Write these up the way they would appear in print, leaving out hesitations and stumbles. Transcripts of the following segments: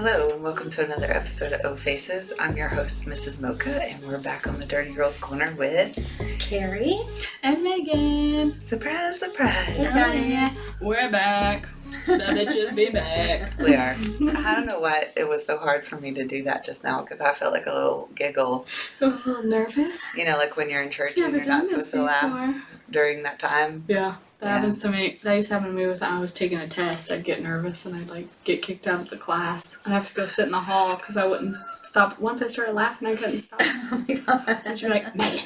Hello and welcome to another episode of O Faces. I'm your host, Mrs. Mocha, and we're back on the Dirty Girls Corner with Carrie and Megan. Surprise, surprise. Hey guys. We're back. The bitches be back. We are. I don't know why it was so hard for me to do that just now because I felt like a little giggle. I was a little nervous. You know, like when you're in church You and haven't you're not done this supposed to laugh before. during that time. Yeah. That Yeah. happens to me. That used to happen to me with I was taking a test. I'd get nervous and I'd like get kicked out of the class. I'd have to go sit in the hall because I wouldn't stop. Once I started laughing, I couldn't stop. Oh my god. And she'd be like, Megan,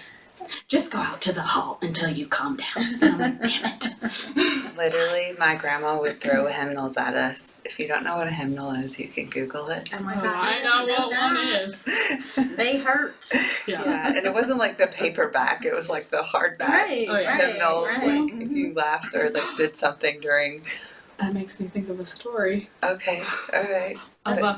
just go out to the hall until you calm down. And I'm like, damn it. Literally, my grandma would throw hymnals at us. If you don't know what a hymnal is, you can Google it. Oh my Oh, god. I who know doesn't what one is. They hurt. Yeah. Yeah, and it wasn't like the paperback, it was like the hardback Right, Oh, yeah. hymnals. right. Like if you laughed or like did something during. That makes me think of a story. Okay, all right.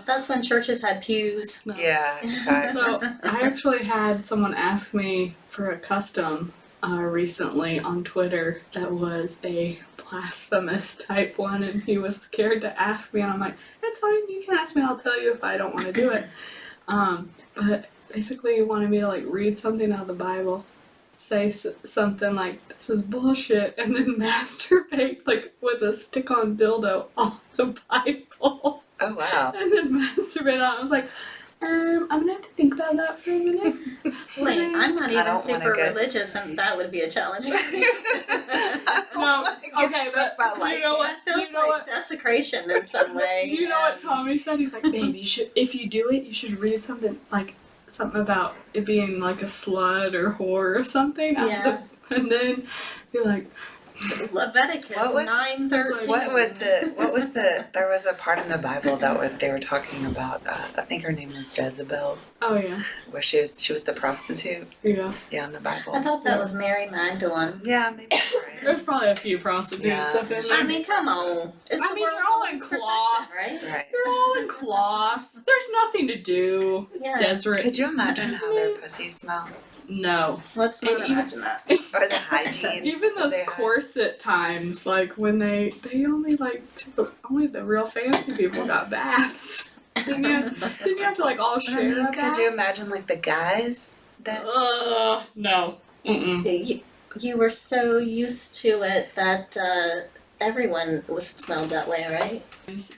That's when churches had pews. No. Yeah, okay. So I actually had someone ask me for a custom recently on Twitter that was a blasphemous type one, and he was scared to ask me, and I'm like, it's fine, you can ask me, I'll tell you if I don't want to do it. But basically he wanted me to like read something out of the Bible, say something like, this is bullshit, and then masturbate like with a stick-on dildo on the Bible. Oh wow. And then masturbate on it. I was like, I'm gonna have to think about that for a minute. Wait, I'm not even don't super wanna get- religious, and that would be a challenge. No, okay, but by do you know what? That feels Do you know like what? desecration in some way. Do you know what and- Tommy said? He's like, babe, you should, if you do it, you should read something about it being like a slut or whore or something. Yeah. And then be like, Leviticus What was- 9:13. What was the there was a part in the Bible that they were talking about, I think her name was Jezebel, oh yeah, where she was the prostitute, yeah. in the Bible. I thought that was Mary Magdalene. Yeah, maybe that's right. There's probably a few prostitutes Yeah. up in there. I mean, come on. It's I the mean, world's you're all in oldest profession, cloth. right? Right. They're all in cloth. There's nothing to do. It's Yeah. desert. Could you imagine how their pussies smell? No. Let's not not imagine imagine that. Or the hygiene? Even those they have? corset times, like when they only only the real fancy people got baths. Didn't you have to like all But I share mean, a could bath? you imagine like the guys that? No. Mm-mm. You were so used to it that everyone was smelled that way, right?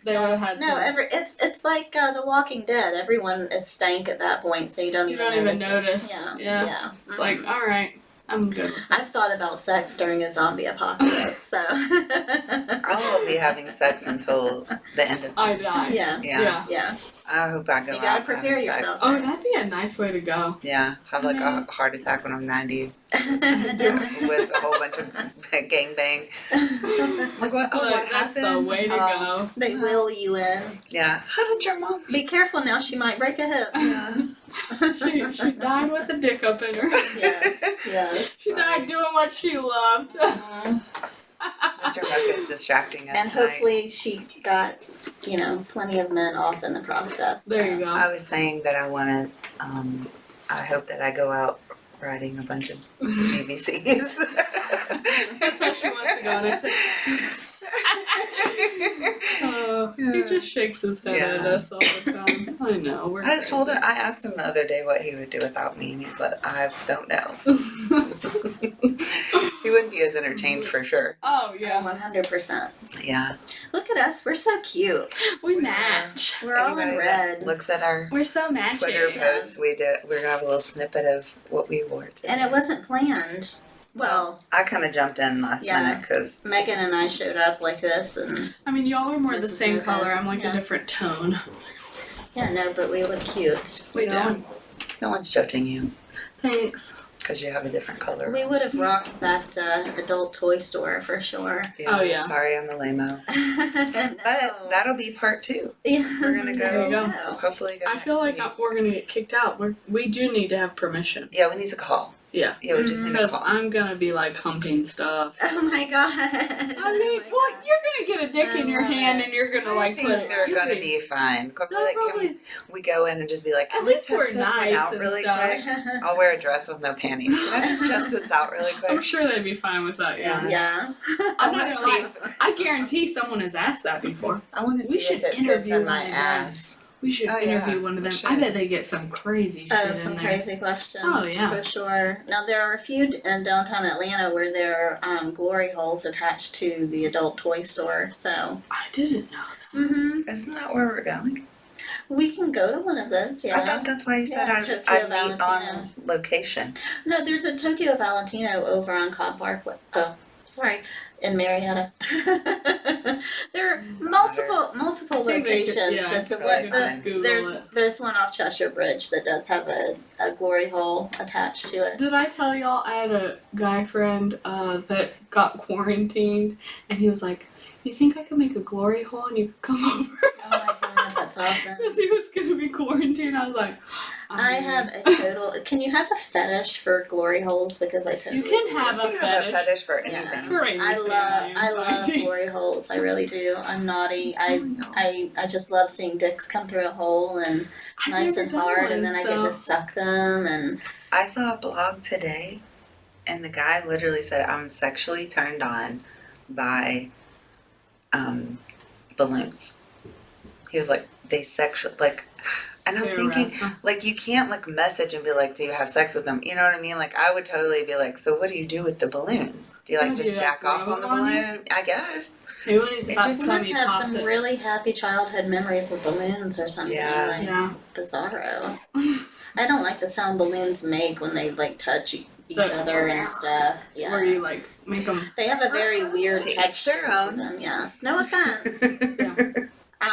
They would have had No, some. it's like The Walking Dead. Everyone is stank at that point, so you don't You even don't even notice. notice. It. Yeah. Yeah. It's like, all right, I'm good. I've thought about sex during a zombie apocalypse, so I won't be having sex until the end of I time. die. yeah, Yeah. yeah. I hope I go You out gotta prepare having sex. yourself. Oh, that'd be a nice way to go. Yeah, have like a heart attack when I'm 90 with a whole bunch of gangbang. Like what? Oh, Like, what that's happened? the way to Oh, go. They will you in. Yeah. How did your mom? Be careful now; she might break a hip. she died with a dick up in her. Yes, yes. She died doing what she loved. Mr. Muck is distracting us. And tonight. hopefully she got, plenty of men off in the process. There you go. I was saying that I want to. I hope that I go out riding a bunch of BBCs. That's how she wants to go. And I said, he just shakes his head at Yeah. us all the time. I know. We're I told crazy. her. I asked him the other day what he would do without me, and he said, "I don't know." He wouldn't be as entertained for sure. Oh, yeah. 100%. Yeah. Look at us, we're so cute. We match. We're all in Anybody that red. looks at our We're so matchy. Twitter Yeah. posts. We're gonna have a little snippet of what we wore today. And it wasn't planned. Well, I kind of jumped in last Yeah. minute because Megan and I showed up like this, and I mean, y'all are more the This is same okay. color. I'm like Yeah. a different tone. yeah, no, but we look cute. We no, do. no one's judging you Thanks. because you have a different color. We would have rocked that adult toy store for sure. Oh, yeah. Sorry, I'm the lame-o. But that'll be part 2. yeah. We're gonna There you go. go. Hopefully, go I feel next like week. we're gonna get kicked out. We do need to have permission. Yeah, we need to call. Yeah. Yeah, we just need to Because call. I'm gonna be like humping stuff. Oh my god. I mean, well, you're gonna get a dick in your I love hand it. and you're gonna I like think put it. they're you gonna think- be fine. Probably, They'll like, probably- can we go in and just be like, At can we least test we're this one nice out and really stuff. quick? I'll wear a dress with no panties. Can I just test this out really quick? I'm sure they'd be fine with that. Yeah. Yeah. I'm I not wanna gonna lie. I guarantee someone has asked that before. I want to We see should if it fits interview in my one of them. ass. We should Oh, interview yeah, one of we them. should. I bet they get some crazy shit in Some there. crazy questions. Oh, yeah. For sure. Now, there are a few in downtown Atlanta where there are glory holes attached to the adult toy store, so. I didn't know that. Mm-hmm. Isn't that where we're going? We can go to one of those, yeah. I thought that's why you said Yeah, Tokyo I'd meet Valentino. on location. No, there's a Tokyo Valentino over on Cobb Parkway. Oh, sorry, in Marietta. There are multiple I think they could- locations, yeah, but it's the probably one fine. Google there's it. there's one off Cheshire Bridge that does have a glory hole attached to it. Did I tell y'all I had a guy friend that got quarantined, and he was like, "You think I could make a glory hole and you could come over?" Oh my god, that's awesome. Because he was gonna be quarantined. I was like, I have a total. Can you have a fetish for glory holes? Because I totally You can do. have You can have a fetish for Yeah. anything. For anything, I love finding. glory holes. I really do. I'm naughty. telling I just love seeing dicks come through a hole and I've nice never and done hard, one, and then I get so- to suck them. And I saw a blog today, and the guy literally said, "I'm sexually turned on by balloons." He was like, "They sexual like," and I'm They're thinking, arousing. like, you can't like message and be like, "Do you have sex with them?" You know what I mean? Like, I would totally be like, "So what do you do with the balloon? Do you like Yeah, do just you, jack like, off on the rub 'em on you? balloon?" I guess. Maybe when he's It about just to we come, must he have pops some it. really happy childhood memories with balloons or something. Yeah. Like Yeah. bizarro. I don't like the sound balloons make when they like touch each The- other and stuff. Yeah. Where you like make them. They have a very weird To each texture their to own. them. Yes. No offense.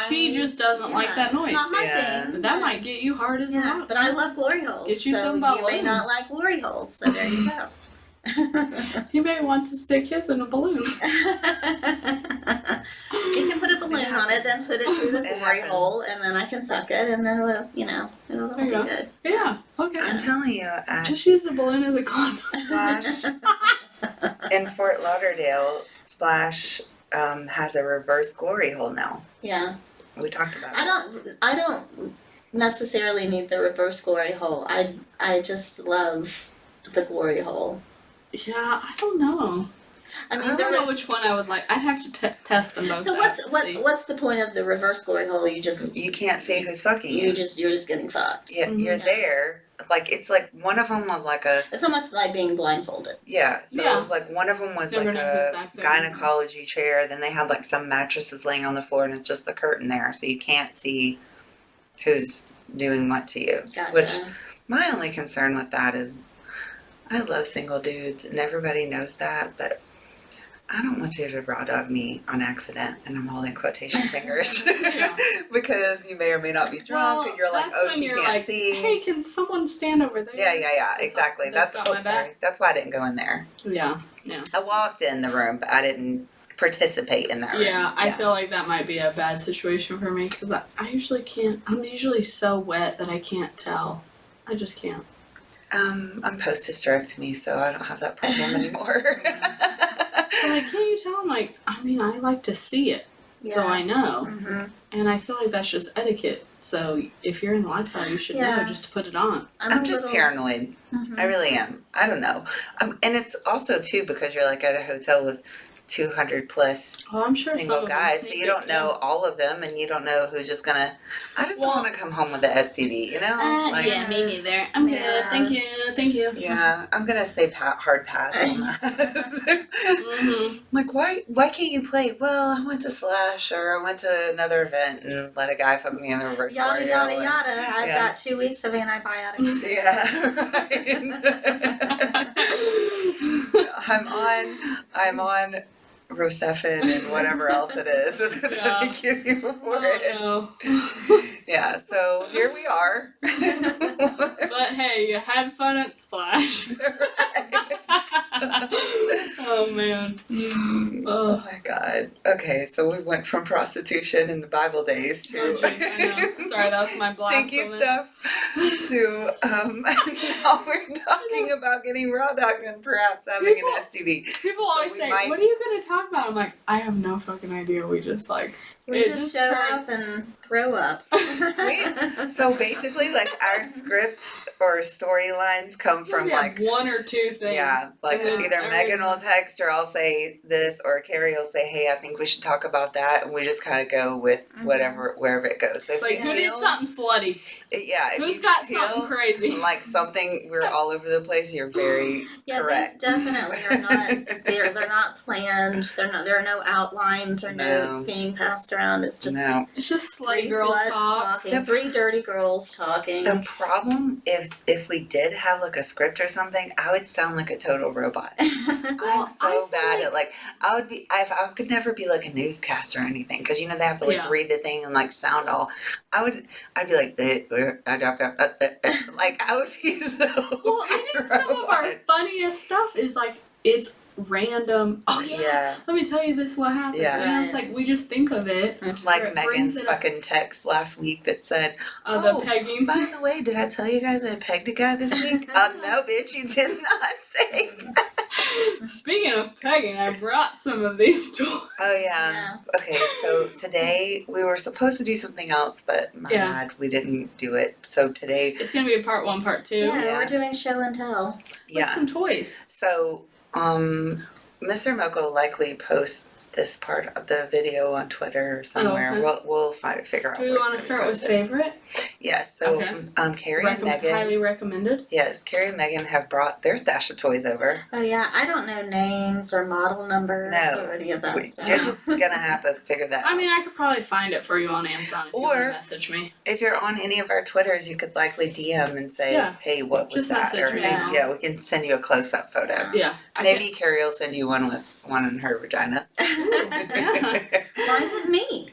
She just doesn't like that noise. It's not my Yeah. thing. But that might get you hard as a Yeah, rock. but I love glory holes. Get you so some you may balloons. not like glory holes, so there you go. He may wants to stick his in a balloon. You can put a balloon on it, then put it through the It glory happens. hole, and then I can suck it, and then it'll, it'll There you be go. good. Yeah. Okay. I'm telling you, Just use the balloon as a condom. Splash in Fort Lauderdale, Splash has a reverse glory hole now. Yeah, We talked about it. I don't necessarily need the reverse glory hole. I just love the glory hole. Yeah, I don't know. I mean, I there don't know was- which one I would like. I'd have to test them both. So out to see. what's the point of the reverse glory hole? You You can't see who's fucking you. you're just getting fucked. Yeah, you're Yeah. there. Like, it's like one of them was like a, It's almost like being blindfolded. yeah, so Yeah. it was like one of them was Never like know who's a back there. gynecology chair. Then they had like some mattresses laying on the floor and it's just the curtain there. So you can't see who's doing what to you. Gotcha. Which, my only concern with that is I love single dudes and everybody knows that, but I don't want you to raw dog me on accident, and I'm holding quotation fingers Yeah. because you may or may not be drunk, Well, and you're like, that's "Oh, when she you're can't like, see." Hey, can someone stand over there? Yeah, exactly. That's That's got my back. sorry. That's why I didn't go in there. Yeah. I walked in the room, but I didn't participate in that room. Yeah, I feel like that might be a bad situation for me because I usually can't. I'm usually so wet that I can't tell. I just can't. I'm post-hysterectomy, so I don't have that problem anymore. So like, can't you tell? I'm like, I mean, I like to see it, so I know, Mm-hmm. and I feel like that's just etiquette. So if you're in the lifestyle, you should know Yeah. just to put it on. I'm just paranoid. Mhm. I really am. I don't know. And it's also too because you're like at a hotel with 200 plus Oh, I'm sure single some guys, of so them you don't know all of them, and you don't know who's just gonna. I just Well- want to come home with the STD, you know? Like, yeah, me neither. I'm good. Thank you. Thank you. Yeah, I'm gonna say hard pass on that. Mhm. Like, why can't you play? Well, I went to Slash or I went to another event and let a guy fuck me in the reverse. Yada glory yada hole and- yada. I've yeah. got 2 weeks of antibiotics. Yeah, right. I'm on Rosefin and whatever else it is that Yeah. they give you for it. Oh, Yeah, so here we are. no. But hey, you had fun at Splash. Oh man. Oh my god. Okay, so we went from prostitution in the Bible days to Oh jeez, I know. Sorry, that was my stinky blasphemous. stuff to now we're talking about getting raw dog and perhaps having People- an STD. People So always we say, might- "What are you going to talk about?" I'm like, I have no fucking idea. We just like We It just just show turned- up and throw up. So basically, like our scripts or storylines come from we have like one or two things. yeah, like and either Megan will text or I'll say this, or Carrie will say, "Hey, I think we should talk about that," and we just kind of go with whatever wherever it goes. So It's like, if you who did feel- something slutty? Yeah. if Who's you got feel something crazy? Like something we're all over the place. You're very Yeah, correct. these definitely are not. They're not planned. They're not. There are no outlines or No. notes being passed around. It's just No. It's just three slutty girl sluts talk. talking. Three dirty girls talking. The problem is if we did have like a script or something, I would sound like a total robot. Well, I'm I so feel bad like- at like I would be I could never be like a newscaster or anything because you know they have to like Yeah. read the thing and like sound all. I'd be like like I would be so. Well, I think some of our robot. funniest stuff is like it's random. Oh yeah. Yeah. Let me tell you this. What happened? Yeah. And it's like we just think of it. or Like it Megan's brings it up. fucking text last week that said, The "Oh, pegging. by the way, did I tell you guys I pegged a guy this week?" No, bitch, you did not say that. Speaking of pegging, I brought some of these toys. Oh yeah. Okay, so today we were supposed to do something else, but my Yeah. bad, we didn't do it. So today, It's gonna be a part 1, part 2. Yeah, Yeah. we're doing show and tell. With some toys. So, Mr. Moko likely posts this part of the video on Twitter or somewhere. okay. We'll figure out. Do we where want to it's start gonna with be posted. favorite? Yes. So, Okay. Carrie and Megan. Highly recommended. Yes, Carrie and Megan have brought their stash of toys over. Oh yeah, I don't know names or model numbers No. or any of that You're stuff. just gonna have to figure that out. I mean, I could probably find it for you on Amazon if you want Or- to message me. If you're on any of our Twitters, you could likely DM and say, Yeah. "Hey, what was Just that?" message Or me. yeah, we can send you a close-up photo. Yeah. Maybe Carrie will send you one with one in her vagina. Why is it me?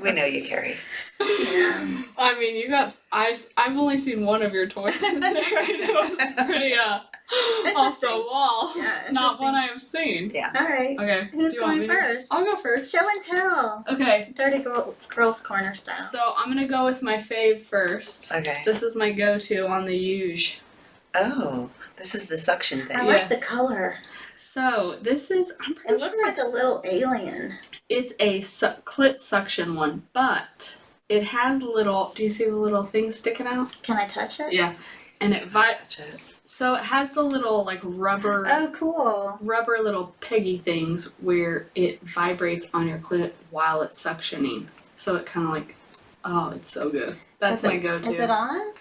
We know you, Carrie. Yeah. I mean, you got. I've only seen one of your toys in there. It was pretty off the Interesting. wall. Yeah, Not one interesting. I have seen. Yeah. All right. Okay. Who's do you want going me to- first? I'll go first. Show and tell. Okay. Dirty Girls Corner style. So I'm gonna go with my fave first. Okay. This is my go-to on the Huge. Oh, this is the suction thing. I like the Yes. color. So this is. I'm pretty It looks sure like a little alien. it's a clit suction one, but it has little. Do you see the little things sticking out? Can I touch it? Yeah. And it Touch it. so it has the little like rubber Oh, cool. little peggy things where it vibrates on your clit while it's suctioning. So it kind of like, oh, it's so good. That's Is my it- go-to. Is it on?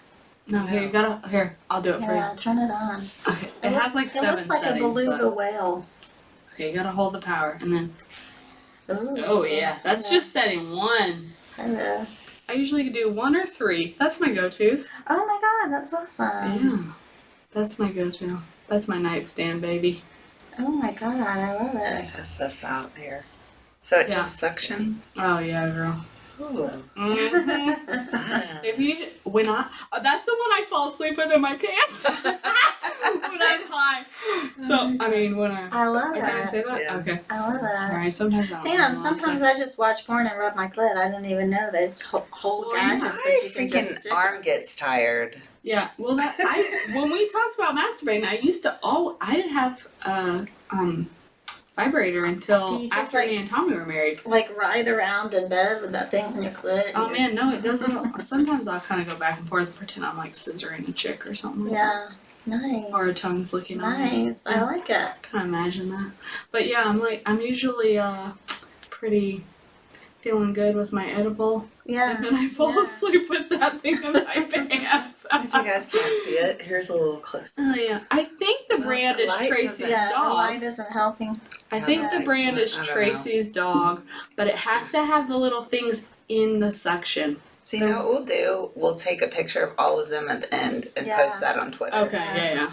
No, here you gotta. Here, I'll do it for Yeah, turn it on. you. Okay. It has like It 7 looks like a settings. beluga But, whale. okay, you gotta hold the power, and then. Ooh. Oh yeah, that's just setting 1. Hello. I usually do 1 or 3. That's my go-tos. Oh my god, that's awesome. Yeah, that's my go-to. That's my nightstand, baby. Oh my god, I love Let me it. test this out here. So it Yeah. just suctions? Oh yeah, girl. Ooh. Mhm. Ah. If you when I that's the one I fall asleep with in my pants when I'm high. So I mean when I I love can I it. say that? Yeah. Okay. I love it. Sorry, sometimes I don't Damn, know what I sometimes say. I just watch porn and rub my clit. I didn't even know that it's whole Well, gadgets My that you can just freaking stick arm on. gets tired. Yeah. Well that when we talked about masturbating, I used to I didn't have vibrator Do until you just, after like- me and Tommy were married. Like ride around in bed with that thing on your clit. Oh and man, no, it doesn't. Sometimes I'll kind of go back and forth, pretend I'm like scissoring a chick or something. you're- Yeah. Nice. Or a tongue's licking on it. Nice. I like it. Can imagine that. But yeah, I'm usually pretty feeling good with my edible, Yeah. and then I fall yeah. asleep with that thing in my pants. If you guys can't see it, here's a little closer. Oh yeah, I think the Well, brand the is light Tracy's doesn't- Yeah, the dog. light isn't helping. I Yeah, think that the makes brand sense. is I don't know. Tracy's dog, but it has to have the little things in the suction. So you know what we'll do? We'll take a picture of all of them at the end and Yeah. post that on Twitter. Okay, yeah.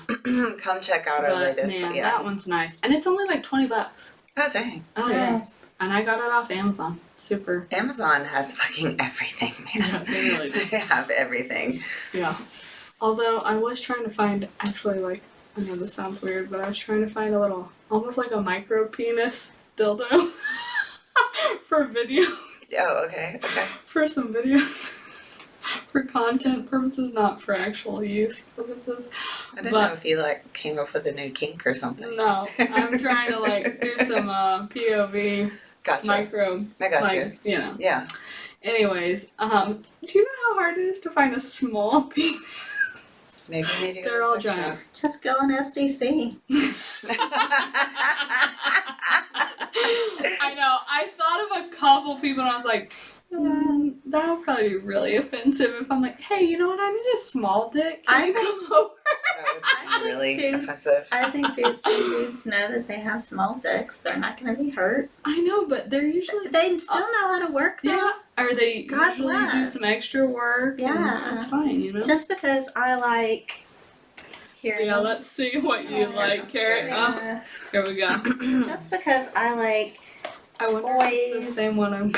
Come check out our But latest. man, Yeah. that one's nice, and it's only like $20. Oh dang. Oh yeah, Nice. and I got it off Amazon. Super. Amazon has fucking everything, Yeah, man. they really do. They have everything. Yeah. Although I was trying to find actually like I know this sounds weird, but I was trying to find a little almost like a micro penis dildo for videos Oh, okay, okay. for some videos. For content purposes, not for actual use purposes. I didn't But- know if you like came up with a new kink or something. No, I'm trying to like do some POV Gotcha. micro, I got like you know. Yeah. Anyways, do you know how hard it is to find a small penis? Maybe we need to go They're to all a sex giant. Just go on SDC. shop. I know. I thought of a couple people and I was like, that'll probably be really offensive if I'm like, hey, you know what? I need a small dick. Can I you think- come over? That would be really offensive. I think dudes know that they have small dicks. They're not going to be hurt. I know, but they're usually They still know how to work though. yeah. Or they God usually do bless. some extra work. and Yeah. that's fine, you know. Just because I like hearing Yeah, let's see what you Yeah, like, that's Carrot. good. Oh, here we go. just because I like I wonder if it's Toys. the same one I'm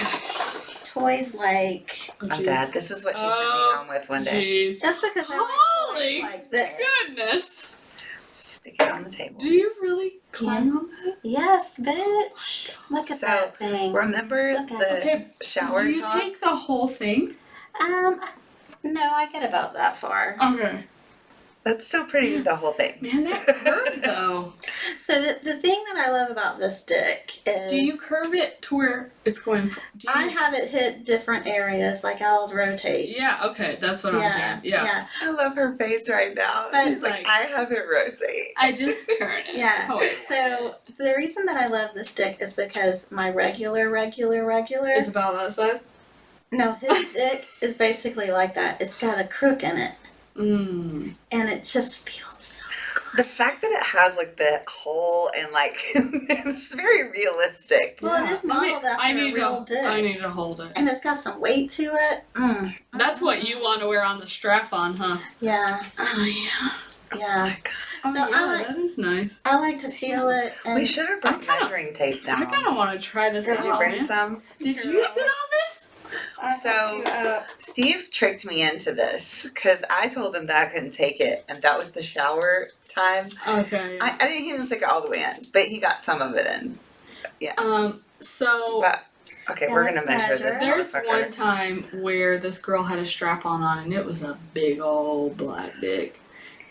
toys like Oh, I'm jeez. dead. This is what you sent me Oh, home with one day. Jeez. just because I Holy like toys like this. Goodness. Stick it on the table. Do you really climb on that? Yes, bitch. Look at So, that thing. Remember Look at the Okay, shower do you top? take the whole thing? No, I get about that far. Okay. That's still pretty, the whole thing. Man, that curve though. So the thing that I love about this dick is Do you curve it to where it's going? Do you, I have it hit different areas, like I'll rotate. Yeah. Okay, that's what Yeah, I'm doing. Yeah. I love her face right now. But, She's like, like- I have it rotate. I just turn it. Yeah. Oh, wait. So the reason that I love this dick is because my regular It's about that size. no, his dick is basically like that. It's got a crook in it, Mm. and it just feels so good. The fact that it has like the hole and like it's very realistic. Well, it Yeah. is modeled after I a need real to. dick, I need to hold it. and it's got some weight to it. That's what you want to wear on the strap on, huh? Yeah, Oh yeah. yeah. Oh So I yeah, like- that is nice. I like to feel it. And We should have brought I kinda- measuring tape down. I kind of want to try this out. Did you bring man. some? Did you sit on this? I So- hooked you up. Steve tricked me into this because I told him that I couldn't take it, and that was the shower time. Okay. I didn't even stick it all the way in, but he got some of it in. So But okay, Yeah, we're gonna let's measure measure. this. there's motherfucker. one time where this girl had a strap on, and it was a big old black dick.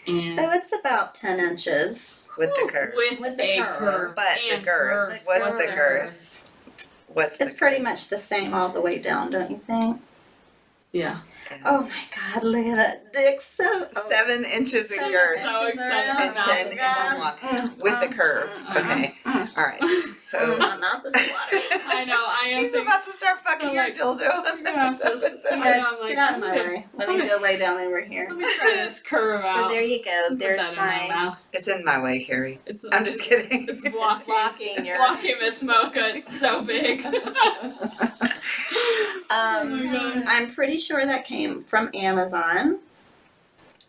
And So it's about 10 inches. with the curve. With the a curve. curve. But the and girth. curve. What's the girth? What's the It's pretty much the same all the way down, don't you think? Yeah. curve? Oh my god, look at that dick. So 7 inches in 7 girth So inches excited around. and 10 inches long with the curve. Okay, all right. So My mouth is watering. I know. I am she's thinking, about to start fucking I'm your like, dildo on yeah, this so- episode. You I know, guys, I'm like, get out of my okay. way. Let me go lay down over here. let me try this curve out. So there you go. Put There's that in my my mouth. It's in my way, Carrie. It's, I'm just kidding. It's blocking. blocking It's your- blocking Miss Mocha. It's so big. Oh my God. I'm pretty sure that came from Amazon.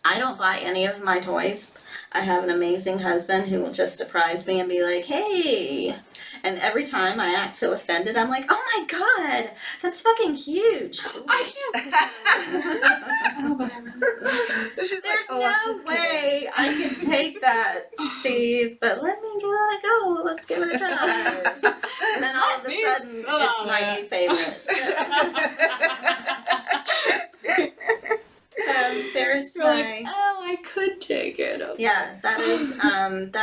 I don't buy any of my toys. I have an amazing husband who will just surprise me and be like, hey. And every time I act so offended, I'm like, oh my god, that's fucking huge. I can't. Oh, but I really. She's There's like, oh, I'm no just kidding. way I can take that, Steve, but let me give it a go. Let's give it a try. And then all of a Me sudden, so. it's my new favorite. So there's You're my. like, oh, I could take it. Okay. Yeah, that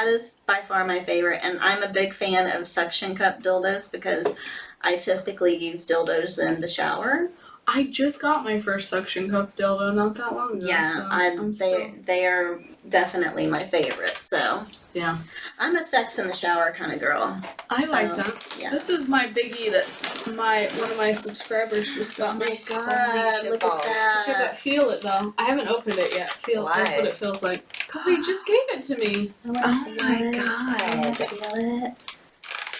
is by far my favorite, and I'm a big fan of suction cup dildos because I typically use dildos in the shower. I just got my first suction cup dildo not that long ago. Yeah, so I'm they are definitely my favorite. So Yeah. I'm a sex in the shower kind of girl. I So, like that. Yeah. This is my biggie that one of my subscribers just got me. God, shit look balls. at Okay, but that. feel it though. I haven't opened it yet. Feel Why? that's what it feels like. Cause he just gave it to me. I wanna Oh feel my it. I wanna God. feel it.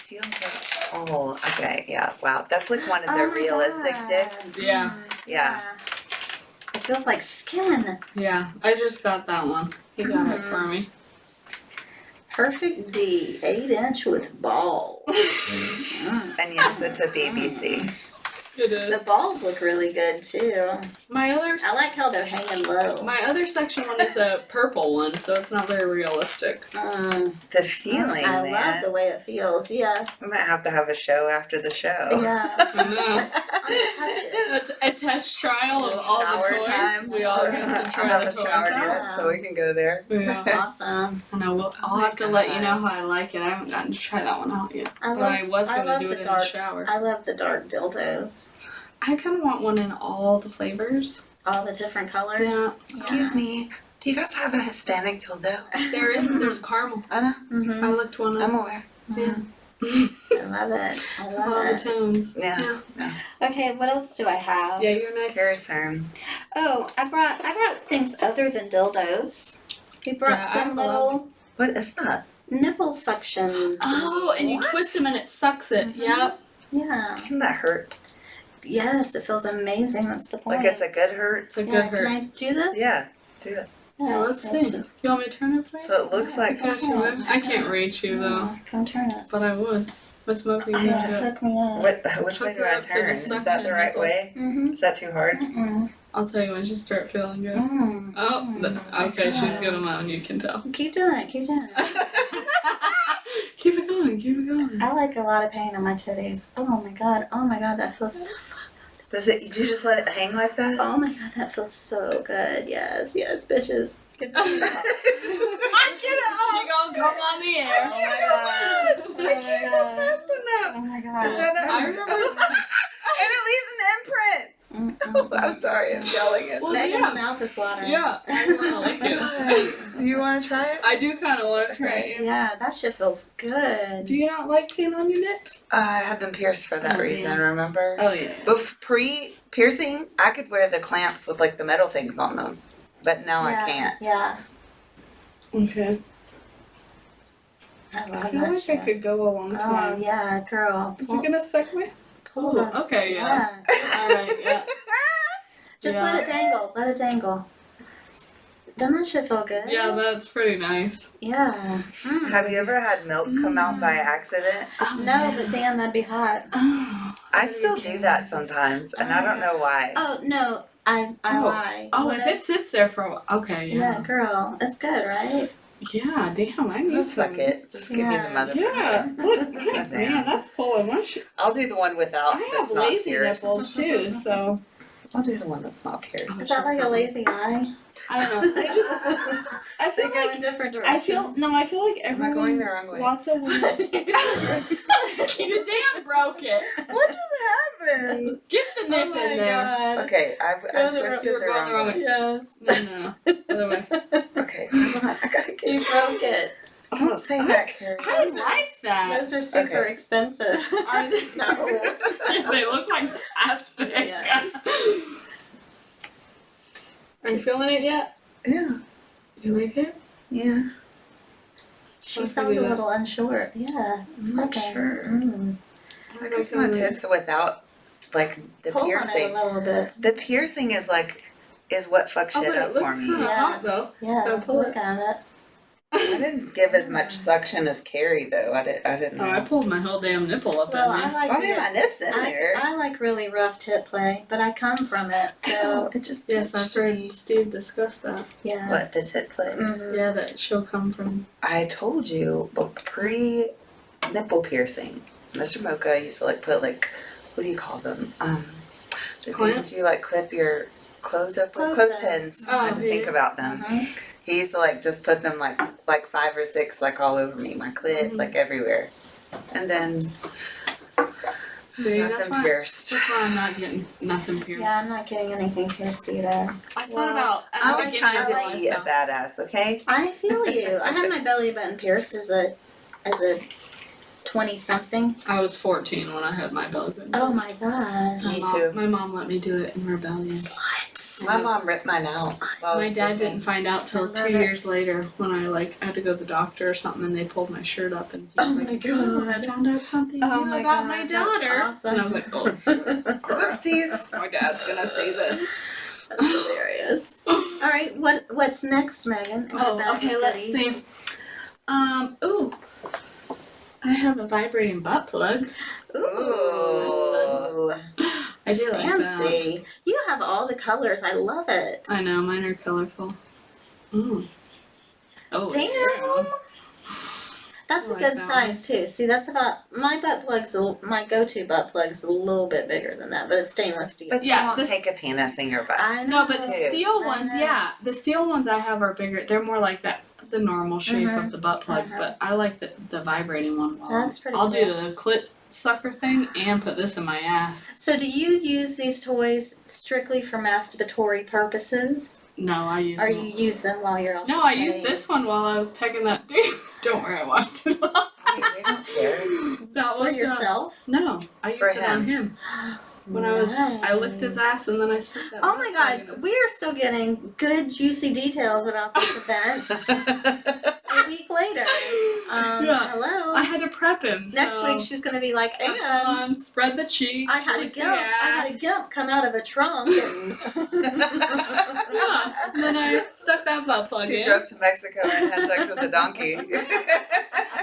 Feel the oh, okay, yeah, wow. That's like one of Oh the my realistic God. dicks. Yeah. Yeah. It feels like skin. Yeah, I just got that one. He got it for me. Perfect D, 8-inch with balls. And yes, it's a BBC. It The is. balls look really good too. My other I like how they're hanging low. my other section one is a purple one, so it's not very realistic. The feeling, I man. love the way it feels. Yeah. We might have to have a show after the show. Yeah. I know. I'm gonna touch it. A test trial of all the Shower toys. time. We all get to I'll try have the a toys shower out. yet, so we can go there. Yeah. Awesome. I know. I'll Oh my have to let you know God. how I like it. I haven't gotten to try that one out yet. I But love I was I gonna love do the it in dark- the shower. I love the dark dildos. I kind of want one in all the flavors. All the different colors. Yeah. Excuse me. Do you guys have a Hispanic dildo? There's caramel. I know. Mm-hmm. I looked one I'm up. aware. Yeah. I love it. I All love the it. tones. Yeah. Okay, what else do I have? Yeah, you're next. Carrie Cern. Oh, I brought things other than dildos. We brought Yeah, I some love- little What is that? nipple suction. Oh, and you What? twist them and it sucks it. Mhm. Yep. Yeah. Doesn't that hurt? Yes, it feels amazing. That's the point. Like it's a good hurt? It's a Yeah, good can hurt. I do this? Yeah. Do it. Yeah, let's it see. should- You want me to turn it for you? So it looks like. Gosh, you would. I can't reach you though, Yeah, come turn it. but I would. Miss Smokey, you Yeah, do it. hook me up. Which way Hook do her I up to the turn? Is that suction the right nipple. way? Mm-hmm. Is that too hard? Mm-mm. I'll tell you when you start feeling good. Mm. Oh, okay, she's good alone, you can tell. Keep doing it. Keep doing it. Keep it going, keep it going. I like a lot of pain on my titties. Oh my god. Oh my god, that feels so fun. Does it? You just let it hang like that? Oh my god, that feels so good. Yes, yes, bitches. I get it all. She gonna come on the air. Oh my god. I can't go fast enough. Oh my Is god. that not- I remember- and it leaves an imprint. I'm sorry, I'm yelling it. Well, Megan's yeah. mouth is watering. Yeah, I wanna lick it. Do you want to try it? I do kind of want to try it. Yeah, that shit feels good. Do you not like pain on your nips? I had them pierced for that Oh, reason, damn. remember? Oh yeah. Pre-piercing, I could wear the clamps with like the metal things on them. But now yeah, I can't. Yeah, Okay. I love I feel that like shit. I could go a long Oh time. yeah, girl. Is it gonna suck me? Pull Ooh, those. okay, yeah. Alright, yeah. Just Yeah. let it dangle. Let it dangle. Doesn't that shit feel good? Yeah, that's pretty nice. Yeah. Mm. Have you ever had milk come out by accident? No, but damn, that'd be hot. Oh, I still do that sometimes, and I don't know why. Oh no, I Oh. lie. oh What if it sits there for a while. Okay, yeah, yeah. girl, it's good, right? Yeah, damn, I need Just some. suck it. Just give me the Yeah. mother. Yeah, look, Damn. man, that's pulling my shit. I'll do the one without. I have that's not lazy pierced. nipples too, so I'll do the one that's not pierced. Is that like a lazy eye? I don't know. I They feel go like in different I feel directions. no, I feel like Am I everyone. going the wrong way? Lots of women. You damn broke it. What just happened? Get the nip in there. God. Okay, I twisted you were the going wrong the wrong way. way. Yes. No, other way. Okay, hold on. I gotta get. You broke it. Don't say that, Carrie. I like that. Those are super Okay. expensive. Are they? No. They look like plastic. Yeah. Are you feeling it yet? Yeah, You like it? yeah. She Let's sounds do a that. little unsure. Yeah. I'm not Okay. sure. Mm. I guess my tits without, like, the Pull on it piercing. a little bit. The piercing is what fucks Oh, shit but it up for looks me. kind of Yeah. hot though. Yeah. Go pull Look at it. I didn't give as much suction as Carrie though. I didn't Oh, know. I pulled my whole damn nipple up Well, in I there. like Why to do my get, nips in there? I like really rough tit play, but I come from it, Ow, so it just Yes, I've touched heard me. Steve discuss that. yes. What, the tit play? Mhm. Yeah, that she'll come from. I told you, but pre-nipple piercing, Mr. Mocha used to like put like, what do you call them? The Clamps? things you like clip your clothes up with? Clothespins. Clothespins. I had Oh, to think yeah. about them. Mhm. He used to like just put them like 5 or 6 like all over me, my clit, Mhm. like everywhere. And then See, got that's them why. pierced. That's why I'm not getting nothing pierced. Yeah, I'm not getting anything pierced either. I thought Well, about. I was trying I to like be a badass, okay? I feel you. I had my belly button pierced as a 20-something. I was 14 when I had my belly button. Oh my gosh. Me too. My mom let me do it in rebellion. Sluts. My mom ripped mine out while I My was dad sleeping. didn't find out till I love 2 it. years later when I had to go to the doctor or something and they pulled my shirt up and he was Oh like, my "Oh, I God. found out something Oh new my about God, my that's daughter." awesome. And I was like, "Oh, Whoopsies. my dad's gonna see this." That's hilarious. All right, what's next, Megan? in your Oh, bag okay, of let's goodies? see. Ooh. I have a vibrating butt plug. Ooh, I do like that. fancy. You have all the colors. I love it. I know, mine are colorful. Mm. Oh, Damn. yeah. That's I a like good that size too. See, that's about my butt plug's my go-to butt plug's a little bit bigger than that, but it's stainless steel. But you Yeah, won't this- take a penis in your butt. I know. No, but the Ew. steel I ones, know. yeah. The steel ones I have are bigger. They're more like that, the normal shape Mhm. of the butt plugs, Mhm. but I like the vibrating one. That's pretty I'll cool. do the clit sucker thing and put this in my ass. So do you use these toys strictly for masturbatory purposes? No, I use Or them. you use them while you're also No, I used playing? this one while I was pecking that dude. Don't worry, I watched it. Wait, we don't care. That For was yourself? no, I used For it on him. When I licked his ass and then I stuck that. Oh my butt plug in god, his- we are still getting good juicy details about this event a week later. Yeah. Hello. I had to prep him. Next So week she's gonna be like, come and on, spread the cheeks. I had a lick the gimp. I had a ass. gimp come out of a trunk and Yeah, and then I stuck that butt plug She in. drove to Mexico and had sex with a donkey.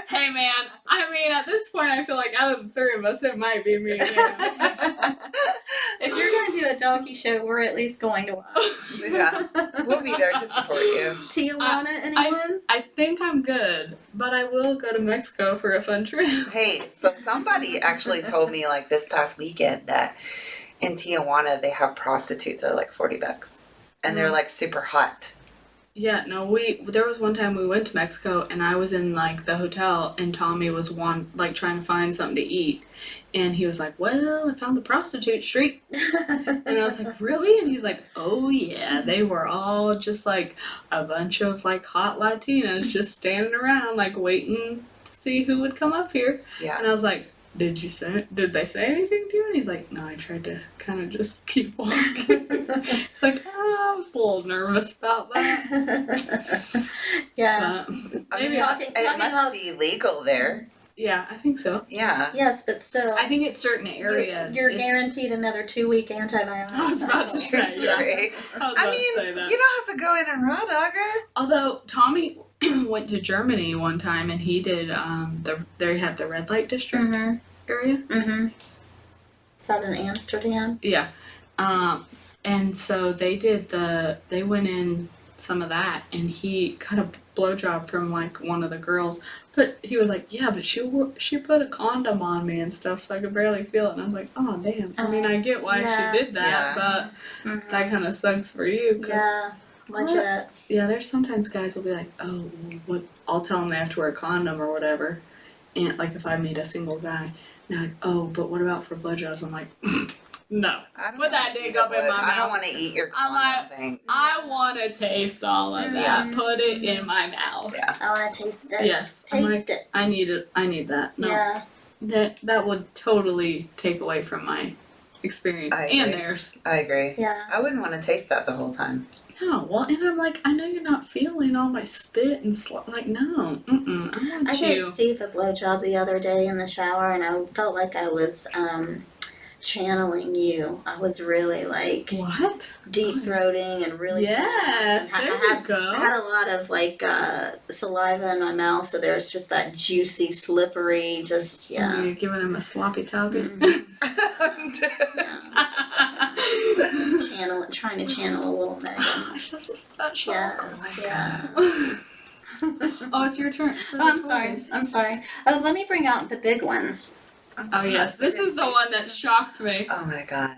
Hey man, I mean, at this point, I feel like out of the three of us, it might be me and him. if you're gonna do a donkey show, we're at least going to watch. Yeah, we'll be there to support you. Tijuana, anyone? I think I'm good, but I will go to Mexico for a fun trip. Hey, so somebody actually told me like this past weekend that in Tijuana they have prostitutes that are like $40, and they're like super hot. Yeah, no, there was one time we went to Mexico and I was in like the hotel and Tommy was trying to find something to eat. And he was like, well, I found the prostitute street. And I was like, really? And he's like, oh yeah, they were all just like a bunch of like hot Latinas just standing around like waiting to see who would come up here. Yeah. And I was like, did they say anything to you? And he's like, no, I tried to kind of just keep walking. It's like, I was a little nervous about that. Yeah. But I mean, maybe Talking it must about- be legal there. yeah, I think so. Yeah. Yes, but still. I think it's certain areas. You're it's- guaranteed another 2-week antibiotics. I was about to True say, yeah. story. I was I about to say mean, that. you don't have to go in and raw dog her. Although Tommy went to Germany one time and he did they have the red light district Mm-hmm. area. Mm-hmm. Is that in Amsterdam? Yeah. And so they went in some of that and he got a blowjob from like one of the girls. But he was like, yeah, but she put a condom on me and stuff so I could barely feel it. And I was like, oh damn. I mean, I get why Yeah. she did that, Yeah. but Mm-hmm. that kind of sucks for you. 'Cause Yeah, legit. yeah, there's sometimes guys will be like, oh, well, what? I'll tell them they have to wear a condom or whatever. And like if I meet a single guy, and they're like, oh, but what about for blowjobs? I'm like, no. I don't Put that wanna dick eat up in it, my I mouth. don't want to eat your I'm condom thing. I want to taste all of that. Mhm. Put it in my mouth. Yeah. I want to taste it. Yes. I'm Taste like, it. I need it. I need that. No, Yeah. that would totally take away from my experience I and agree. theirs. I agree. Yeah. I wouldn't want to taste that the whole time. No, well, and I'm like, I know you're not feeling all my spit and like, no, I want I gave you. Steve a blowjob the other day in the shower, and I felt like I was channeling you. I was really like What? deep throating and really Yes, fast. And there you go. I had a lot of like saliva in my mouth, so there's just that juicy, slippery, just yeah. You're giving him a sloppy toppy. Mhm. Yeah. Trying to channel a little Megan. Gosh, this is special. Yes, yeah. Oh, it's your turn. for the I'm sorry. toys. I'm sorry. Oh, let me bring out the big one. Oh yes, this is the one that shocked me. Oh my god.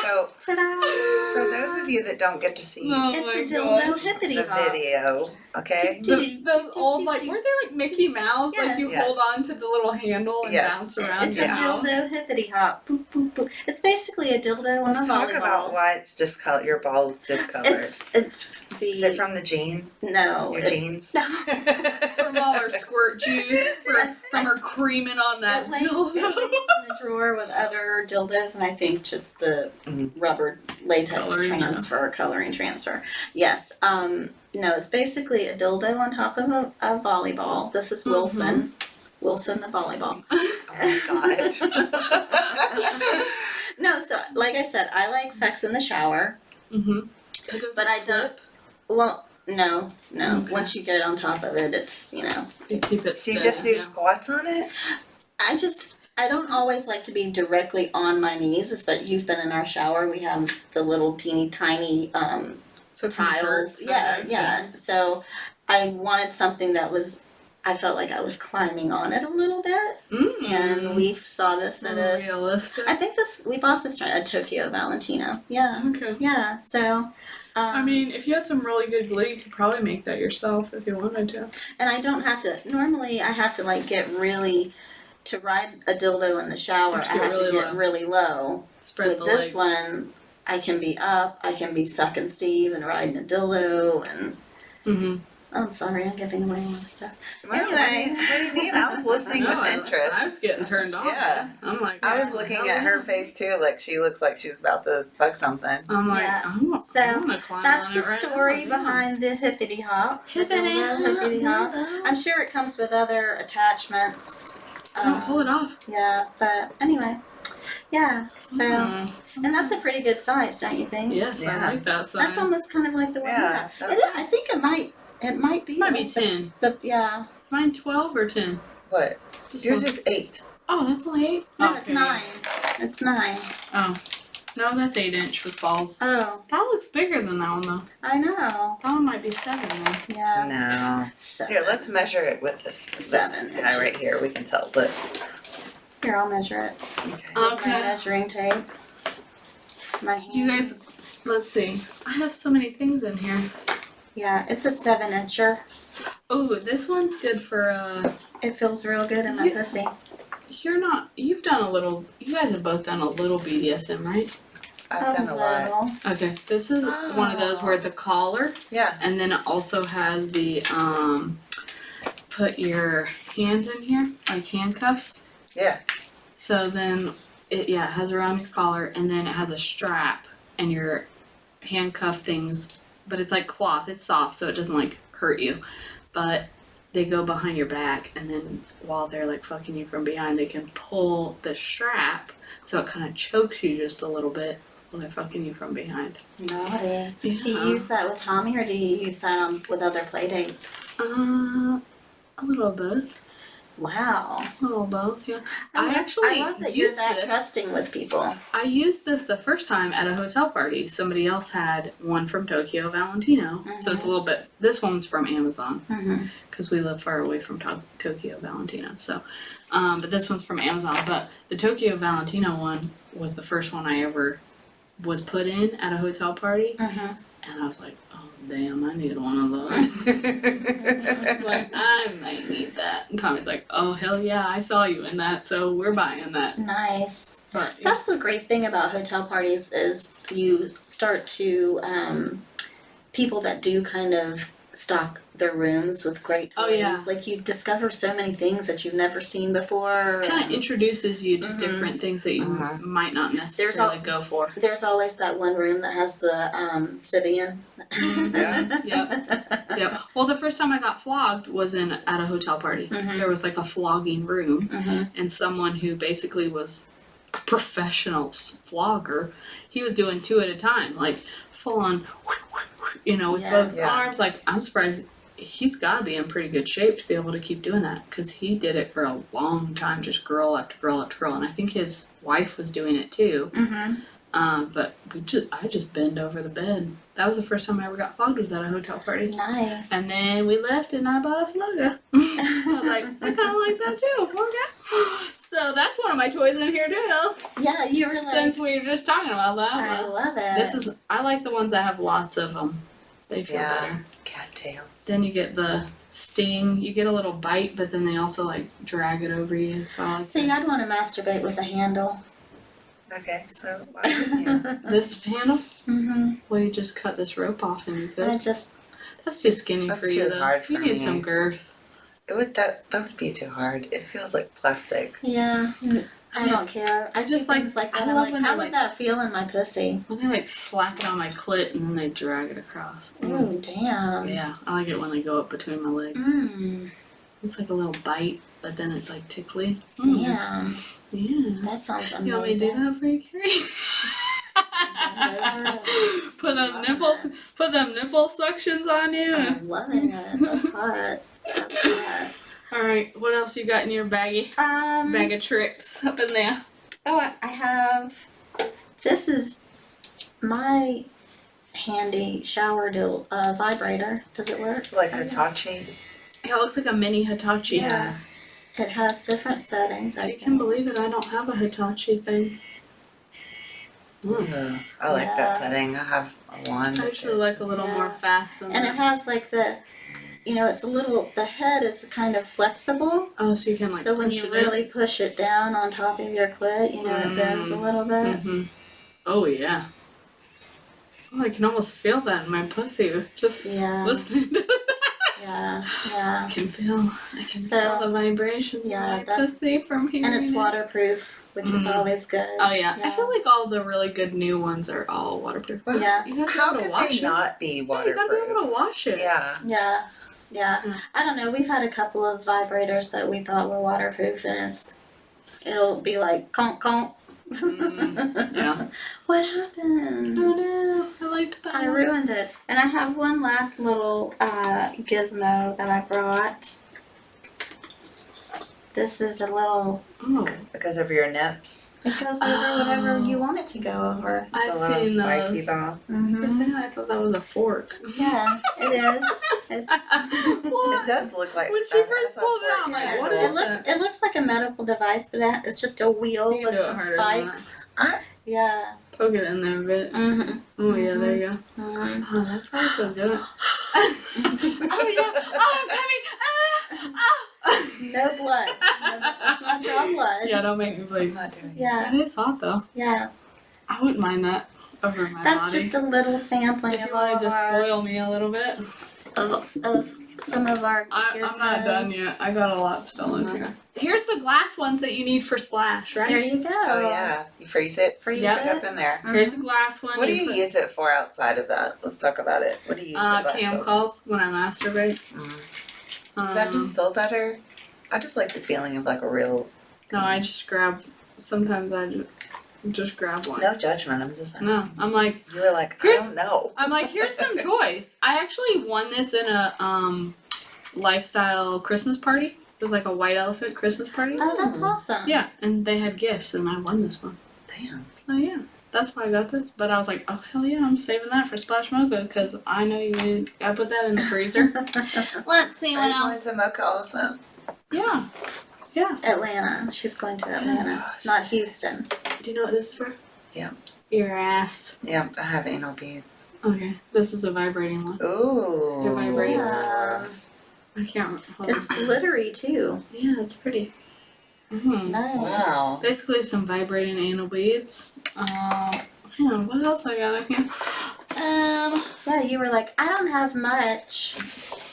So, Ta-da! for those of you that don't get to see Oh It's my a God. dildo hippity the hop. video, okay? Those old like weren't they like Mickey Mouse? Like you Yes. hold on to the little handle and Yes. bounce around It's your a house. dildo hippity hop. Boop, boop, boop. It's basically a dildo on a Let's talk volleyball. about why it's discolored. Your ball is discolored. It's the Is it from the gene? no. Your it- jeans? No. From all her squirt juice, from her creaming on that It lays in dildo. the drawer with other dildos, and I think just the Mhm. rubber latex Coloring, coloring transfer. Yes. No, it's basically a dildo on top of a volleyball. This is Wilson. Wilson the volleyball. Oh my god. No, so like I said, I like sex in the shower. Mm-hmm. But I don't. Well, no. Okay. Once you get it on top of it, it's You keep it So you steady. just do yeah. squats on it? I don't always like to be directly on my knees. It's that you've been in our shower. We have the little teeny tiny So it kinda tiles. hurts. Yeah, Okay. yeah. So I wanted something that was. I felt like I was climbing on it a little bit, Mm. and we saw this at a. Realistic. I think we bought this at Tokyo Valentino. Yeah, Okay. yeah. So. I mean, if you had some really good glue, you could probably make that yourself if you wanted to. and I don't have to. Normally, I have to like get really to ride a dildo in the shower, You I have to have get to really get low. really low. Spread With the this legs. one, I can be up, I can be sucking Steve and riding a dildo, and Mm-hmm. I'm sorry, I'm giving away a lot of stuff. Well, Anyway. what do you mean? I was listening No, with interest. I was getting turned on. Yeah. I'm like, I was oh, looking hell at her yeah. face too, like she looks like she was about to fuck something. I'm like, Yeah. I'm So, gonna climb That's on the it right story now. behind the hippity hop. The Hippity dildo, hop, hippity hop. dildo. I'm sure it comes with other attachments. No, pull it off. Yeah, but anyway. Yeah, so, Mm. and that's a pretty good size, don't you think? Yes, Yeah. I like that size. That's almost kind of like the one you Yeah, have. that's- I think it might be. It might be like 10. yeah. Is mine 12 or 10? What? This Yours one's- is 8. Oh, that's only 8? No, Okay. it's 9. It's 9. Oh. No, that's 8-inch with balls. Oh, That looks bigger than that one, though. I know. That one might be 7 then. Yeah. No. 7. Here, let's measure it with this 7 guy right inches. here. We can tell. Look. Here, I'll measure it. Okay. With my Okay. measuring tape. My hand. Do you guys, let's see. I have so many things in here. Yeah, it's a 7-incher. Oh, this one's good for, It feels real good in my Yeah. pussy. you've done a little, you guys have both done a little BDSM, right? I've done a lot. little. Okay, this is one of those where it's a collar, Yeah. and then it also has the, put your hands in here, like handcuffs. Yeah. So then it has around your collar, and then it has a strap and your handcuff things, but it's like cloth. It's soft, so it doesn't like hurt you. But they go behind your back, and then while they're like fucking you from behind, they can pull the strap so it kind of chokes you just a little bit while they're fucking you from behind. Naughty. Yeah. Do you use that with Tommy or do you use that with other play dates? A little of both. Wow. A little of both, yeah. I actually love that you're used that this. trusting with people. I used this the first time at a hotel party. Somebody else had one from Tokyo Valentino. So it's a little bit, this one's from Amazon Mm-hmm. because we live far away from Tokyo Valentino. So, but this one's from Amazon. But the Tokyo Valentino one was the first one I ever was put in at a hotel party. Mm-hmm. And I was like, oh, damn, I need one of those. Like, I might need that. And Tommy's like, oh, hell yeah, I saw you in that, so we're buying that. Nice. But, That's the great thing about hotel parties is you start to people that do kind of stock their rooms with great toys. Oh, yeah. Like you discover so many things that you've never seen before. kind of and introduces you to Mhm. different things that you Mhm. might not necessarily go for. There's always that one room that has the Sibian. Yeah. Yep. Well, the first time I got flogged was at a hotel party. Mhm. There was like a flogging room, Mm-hmm. and someone who basically was a professional flogger, he was doing 2 at a time, like full on, with Yeah. both Yeah. arms. Like, I'm surprised he's got to be in pretty good shape to be able to keep doing that, because he did it for a long time, just girl after girl after girl, and I think his wife was doing it too. Mm-hmm. But I just bend over the bed. That was the first time I ever got flogged, was at a hotel party. Nice. And then we left and I bought a flogger. I was like, I kind of like that too, okay. So that's one of my toys in here too. yeah, you were like, Since we were just talking about that. I love it. I like the ones that have lots of them. They feel Yeah. better. Cattails. Then you get the sting. You get a little bite, but then they also like drag it over you. So I like See, that. I'd want to masturbate with a handle. Okay, so why wouldn't you? This handle, Mm-hmm. well, you just cut this rope off and you I could. just, That's too skinny That's for you too though. hard You for need me. some girth. That would be too hard. It feels like plastic. yeah, I don't care. I just just like- things like I that. I'm love like, when how they, would like- that feel in my pussy? When they like slap it on my clit and then they drag it across. Ooh, damn. Yeah, I like it when they go up between my legs. Mm, It's like a little bite, but then it's like tickly. damn. Yeah. That sounds amazing. You want me to do that for you, Carrie? Put them nipple suctions on you. I'm loving it. That's hot. That's hot. All right, what else you got in your bag of tricks up in there? Oh, I have. This is my handy shower vibrator. Does it work? Like Hitachi. Yeah, it looks like a mini Hitachi. Yeah. It has different settings. If you can believe it, I don't have a Hitachi thing. Ooh, I like that setting. I have one. I actually like a little more fast than And it that. has like you know, it's a little, the head is kind of flexible. Oh, so you can like So when push you it really push it down on top of your clit, you know, it bends a little bit. Mm-hmm. Oh yeah. Oh, I can almost feel that in my pussy just Yeah. listening to that. Yeah. I can feel So, the vibration yeah, in my that's- pussy from hearing And it's it. waterproof, which is Mhm. always good. Oh yeah. I feel like all the really good new ones are all waterproof. Well, Yeah. You gotta be How able to could wash they it. not be Yeah, you gotta be waterproof? able to wash it. Yeah. Yeah. Yeah. I don't know. We've had a couple of vibrators that we thought were waterproof, and it'll be like conk conk. Yeah. What happened? Oh no, I liked that I one. ruined it. And I have one last little gizmo that I brought. This is a little. Oh, Because of your nips. It goes over whatever you want it to go over. I've It's a little seen spiky those. ball. For a Mm-hmm. second, I thought that was a fork. Yeah, it is. It's. It does look like When she that first has a pulled it out, fork I'm like, handle. what It is looks like a medical device, but it's just a wheel You can with do it some harder than spikes. I- Yeah. Poke it in there a bit. Mm-hmm. Oh yeah, there you go. Mm-hmm. Oh, that probably feels good. Oh yeah. Oh, I'm coming. No blood. No, let's not draw blood. Yeah, don't make me bleed. I'm not doing it. Yeah. It is hot though. Yeah. I wouldn't mind that over my That's body. just a little sampling If of you all wanted of to our spoil me a little bit. of some of our gizmos. I'm not done yet. I got a lot still in here. Here's the glass ones that you need for splash, right? There you go. Oh yeah, you freeze it. Freeze Stick it. up in there. Mhm. Here's the glass one. What do you put- use it for outside of that? Let's talk about it. What do you use the glass Cam for? calls when I masturbate. Does that just feel better? I just like the feeling of like a real. No, I just grab. Sometimes I just grab one. No judgment. I'm just. No, I'm like, You were like, Here's- I don't know. I'm like, here's some toys. I actually won this in a lifestyle Christmas party. It was like a white elephant Christmas party. Oh, that's awesome. Yeah, and they had gifts, and I won this one. Damn. So yeah, that's why I got this. But I was like, oh hell yeah, I'm saving that for Splash Mocha because I know you need. I put that in the freezer. Let's see Are what you going else. to Mocha also? Yeah, yeah. Atlanta. She's going to Atlanta, Gosh. not Houston. Do you know what this is for? Yeah. Your ass. Yeah, I have anal beads. Okay, this is a vibrating one. Ooh. It vibrates. Yeah. I can't remember. Hold It's on. glittery too. Yeah, it's pretty. Mm-hmm. Nice. Wow. Basically, some vibrating anal beads. What else I got in here? Yeah, you were like, I don't have much.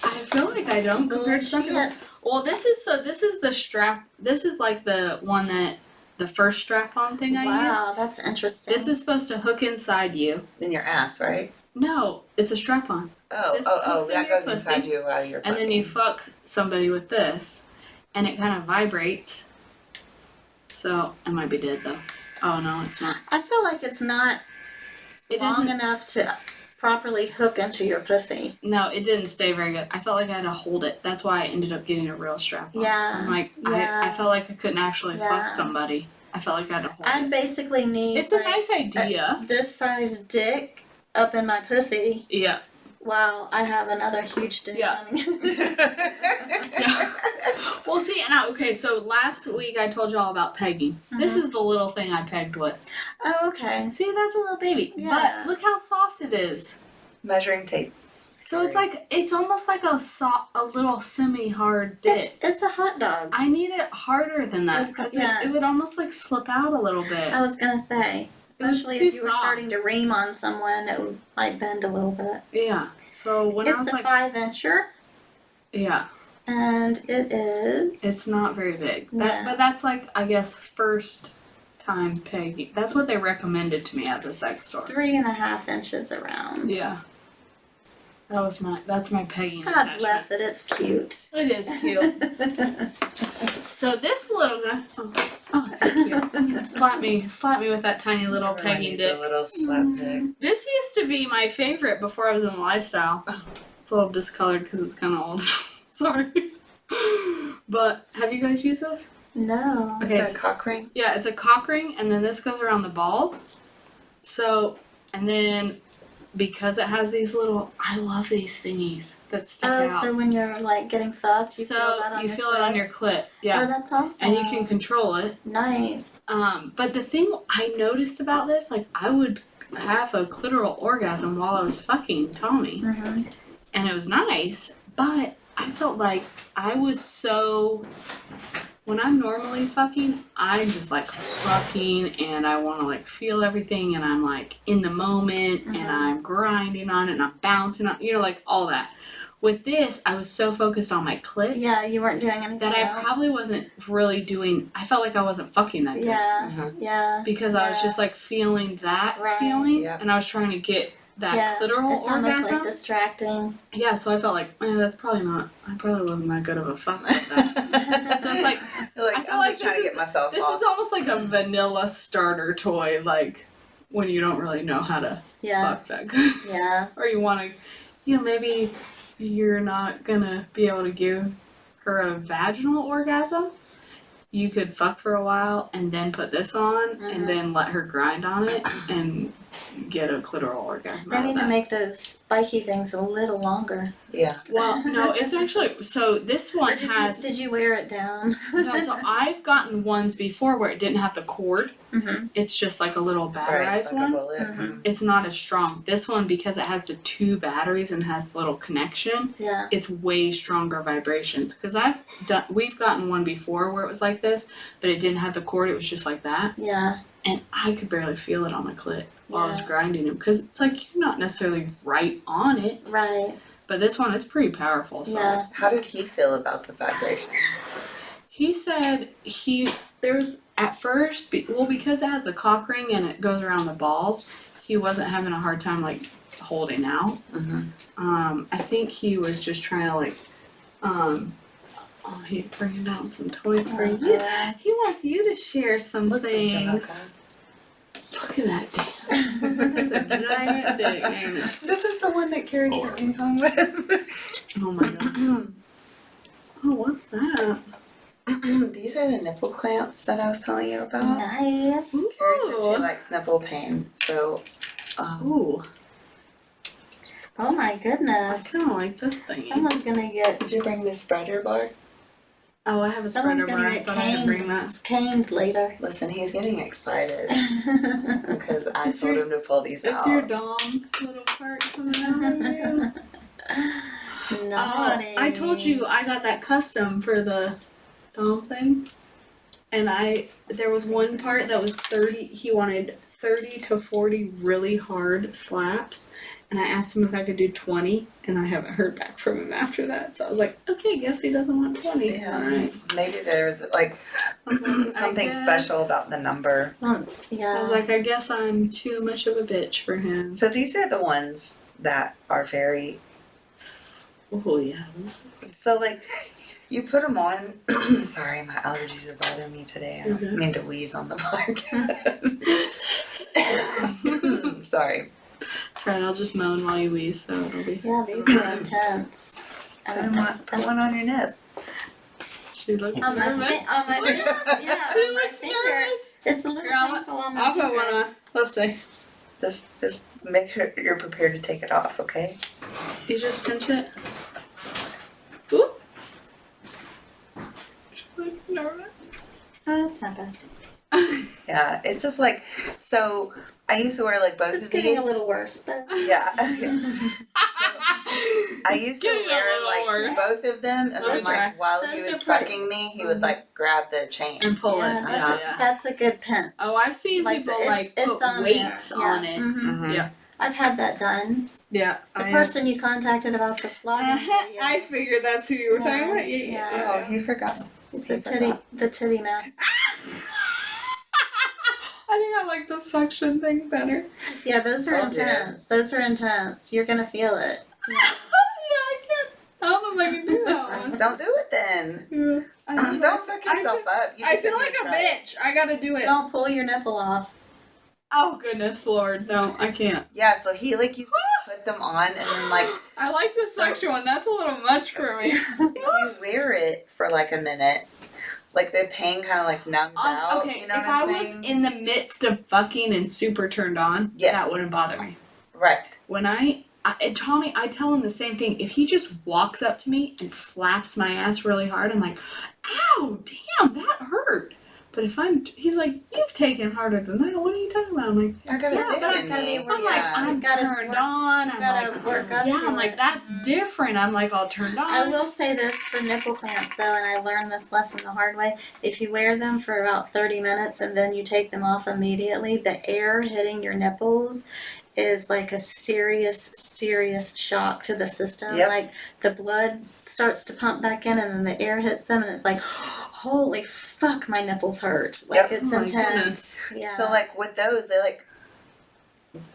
I feel like I don't compared to something. Bullshit. Well, this is the strap. This is like the one that the first strap-on thing I used. Wow, that's interesting. This is supposed to hook inside you. In your ass, right? No, it's a strap-on. Oh, This oh, hooks oh, in that your goes inside pussy, you while you're And then you fucking. fuck somebody with this, and it kind of vibrates. So I might be dead though. Oh no, it's not. I feel like it's not It long doesn't. enough to properly hook into your pussy. No, it didn't stay very good. I felt like I had to hold it. That's why I ended up getting a real strap on. Yeah, I'm like, yeah. I felt like I couldn't actually Yeah. fuck somebody. I felt like I had to hold I'd it. basically need It's a like, nice idea. this size dick up in my pussy Yeah. while I have another huge dick Yeah. coming. Yeah. Well, see, okay, so last week I told you all about pegging. This is the little thing I pegged with. Oh, okay. See, that's a little baby. Yeah. But look how soft it is. Measuring tape. So it's like, it's almost like a little semi-hard dick. It's a hot dog. I need it harder than that It's- because yeah. it would almost like slip out a little bit. I was gonna say, especially too if you were soft. starting to ream on someone, it might bend a little bit. Yeah. So when I It's was a like, 5-incher, yeah, and it is. it's not very big. Yeah. But that's like, I guess, first time pegging. That's what they recommended to me at the sex store. 3.5 inches around. Yeah. That's my pegging God attachment. bless it. It's cute. It is cute. So this little guy, oh thank you. slap me with that tiny little Everyone pegging needs dick. a little slap dick. This used to be my favorite before I was in the lifestyle. It's a little discolored because it's kind of old. Sorry. But have you guys used this? No. Is Okay, that so- a cock ring? Yeah, it's a cock ring, and then this goes around the balls. So, and then because it has these little, I love these thingies that stick Oh, out. so when you're like getting fucked, you So feel that on you your feel it on clit? your clit, Oh, yeah, that's awesome. and you can control it. Nice. But the thing I noticed about this, like I would have a clitoral orgasm while I was fucking Tommy, Mm-hmm. and it was nice, but I felt like I was so. When I'm normally fucking, I'm just like fucking and I want to like feel everything and I'm like in the moment and I'm grinding on it and I'm bouncing on, like all that. With this, I was so focused on my clit Yeah, you weren't doing anything that I else. probably wasn't really doing, I felt like I wasn't fucking that good. Yeah, Mhm. yeah. Because I was just like feeling that Right. feeling Yeah. and I was trying to get that clitoral It's almost orgasm. like distracting. Yeah, so I felt like, that's probably not, I probably wasn't that good of a fuck with that. So it's like, You're like, I feel I'm like just trying to get myself this off. is almost like a vanilla starter toy, like when you don't really know how to Yeah, fuck that good. yeah. Or you want to, maybe you're not gonna be able to give her a vaginal orgasm. You could fuck for a while and then put this on and then let her grind on it and get a clitoral orgasm. They out of need to that. make those spiky things a little longer. Yeah. Well, no, it's actually, so this Or one did has, you, did you wear it down? no, so I've gotten ones before where it didn't have the cord. Mm-hmm. It's just like a little Right. batterized Like one. a bullet. Mhm. Mhm. It's not as strong. This one, because it has the 2 batteries and has the little connection, Yeah. it's way stronger vibrations. Because we've gotten one before where it was like this, but it didn't have the cord. It was just like that, Yeah. and I could barely feel it on my clit while I was Yeah. grinding him. Because it's like you're not necessarily right on it, Right. but this one is pretty powerful. So Yeah. How did he feel about the vibration? he said there's at first, because it has the cock ring and it goes around the balls, he wasn't having a hard time like holding out. Mm-hmm. I think he was just trying to like, he's bringing down some toys for you. Yeah. He wants you to share some Look, Mr. things. Look at that thing. That's a giant dick, ain't it? This is the one that Carrie sent me home with. Oh my god. Oh, what's that? These are the nipple clamps that I was telling you about. Nice. Carrie said she Ooh. likes nipple pain, so Ooh, Oh my I goodness. kind of like this thing. Someone's gonna get did you bring the spreader bar? Oh, I have a someone's spreader gonna bar. I get thought I didn't bring that. caned later. Listen, he's getting excited because I Is told your- him to pull these Is out. your dom little part coming out of you? Naughty. I told you I got that custom for the dom thing. And there was one part that was 30, he wanted 30 to 40 really hard slaps. And I asked him if I could do 20, and I haven't heard back from him after that. So I was like, okay, guess he doesn't want 20. Yeah. Alright. Maybe there's like I was like, something I guess. special about the number. Yeah. I was like, I guess I'm too much of a bitch for him. So these are the ones that are very. Oh, yeah. So like, you put them on. Sorry, my allergies are bothering me today. I Is don't it? mean to wheeze on the podcast. Sorry. That's right, I'll just moan while you wheeze, so it'll be. Yeah, these are intense. Put one on your nip. She looks On my, nervous. on my finger, yeah, She on my looks finger. nervous. It's a little Here, I'll- painful on my I'll finger. put one on. Let's see. Just make sure you're prepared to take it off, okay? You just pinch it. Ooh. She looks nervous. Oh, that's not bad. Yeah, it's just like, so I used to wear like both It's of getting these. a little worse, but Yeah. I used to Getting a wear little like worse. both of them, and Let then me like try. while he Those was are pretty- fucking me, he would like grab the chain. And pull yeah, it. that's, Yeah. that's a good pinch. Oh, I've seen Like, people it's- like it's put on weights there. on Yeah. it. Mhm. Mhm. Yeah. I've had that done. Yeah. The person you contacted about the flogging video. I figured that's who you were talking about. Yes, Yeah. Oh, he forgot. It's I the titty mask. I think I like the suction thing better. Yeah, those are Told you. intense. Those are intense. You're gonna feel it. Yeah, I can't. I don't know if I can do that one. Don't do it then. Yeah. I Don't fuck yourself up. You I just feel said like you a tried. bitch. I gotta do it. Don't pull your nipple off. Oh goodness, Lord, no, I can't. Yeah, so he like used to put them on, and then like I like the suction one. That's a little much for me. if you wear it for like a minute, like the pain kind of like numbs out. Okay, You know if what I'm I saying? was in the midst of fucking and super turned on, Yes. that wouldn't bother me. Right. When and Tommy, I tell him the same thing. If he just walks up to me and slaps my ass really hard, I'm like, ow, damn, that hurt. but if he's like, you've taken harder than that. What are you talking about? I'm like, I gotta Yeah, dig but in gotta be me. where I'm like, Yeah. I'm Gotta turned work- on. I'm gotta like, work up yeah, to I'm like, it. that's different. I'm like all turned on. I will say this for nipple clamps though, and I learned this lesson the hard way. If you wear them for about 30 minutes and then you take them off immediately, the air hitting your nipples is like a serious shock to the system. Yep. Like the blood starts to pump back in and then the air hits them and it's like, holy fuck, my nipples hurt. Like Yep. it's Oh my intense. Yeah. So like with those, they like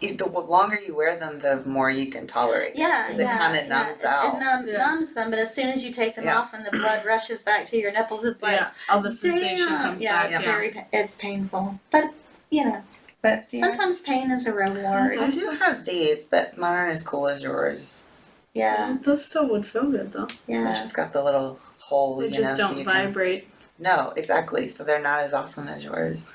the longer you wear them, the more you can tolerate. Yeah, 'Cause it yeah, kinda yeah. numbs It out. numbs them, but as soon as you take them Yeah. off and the blood rushes back to your nipples, it's like, yeah, all the sensation damn. comes Yeah, back. it's Yeah. it's painful. But, you know, But see, sometimes pain is a reward. I do have these, but mine aren't as cool as yours. Yeah, Those still would feel good though. I yeah. just got the little hole, They you just know, so don't you vibrate. No, exactly. So they're not as awesome as yours.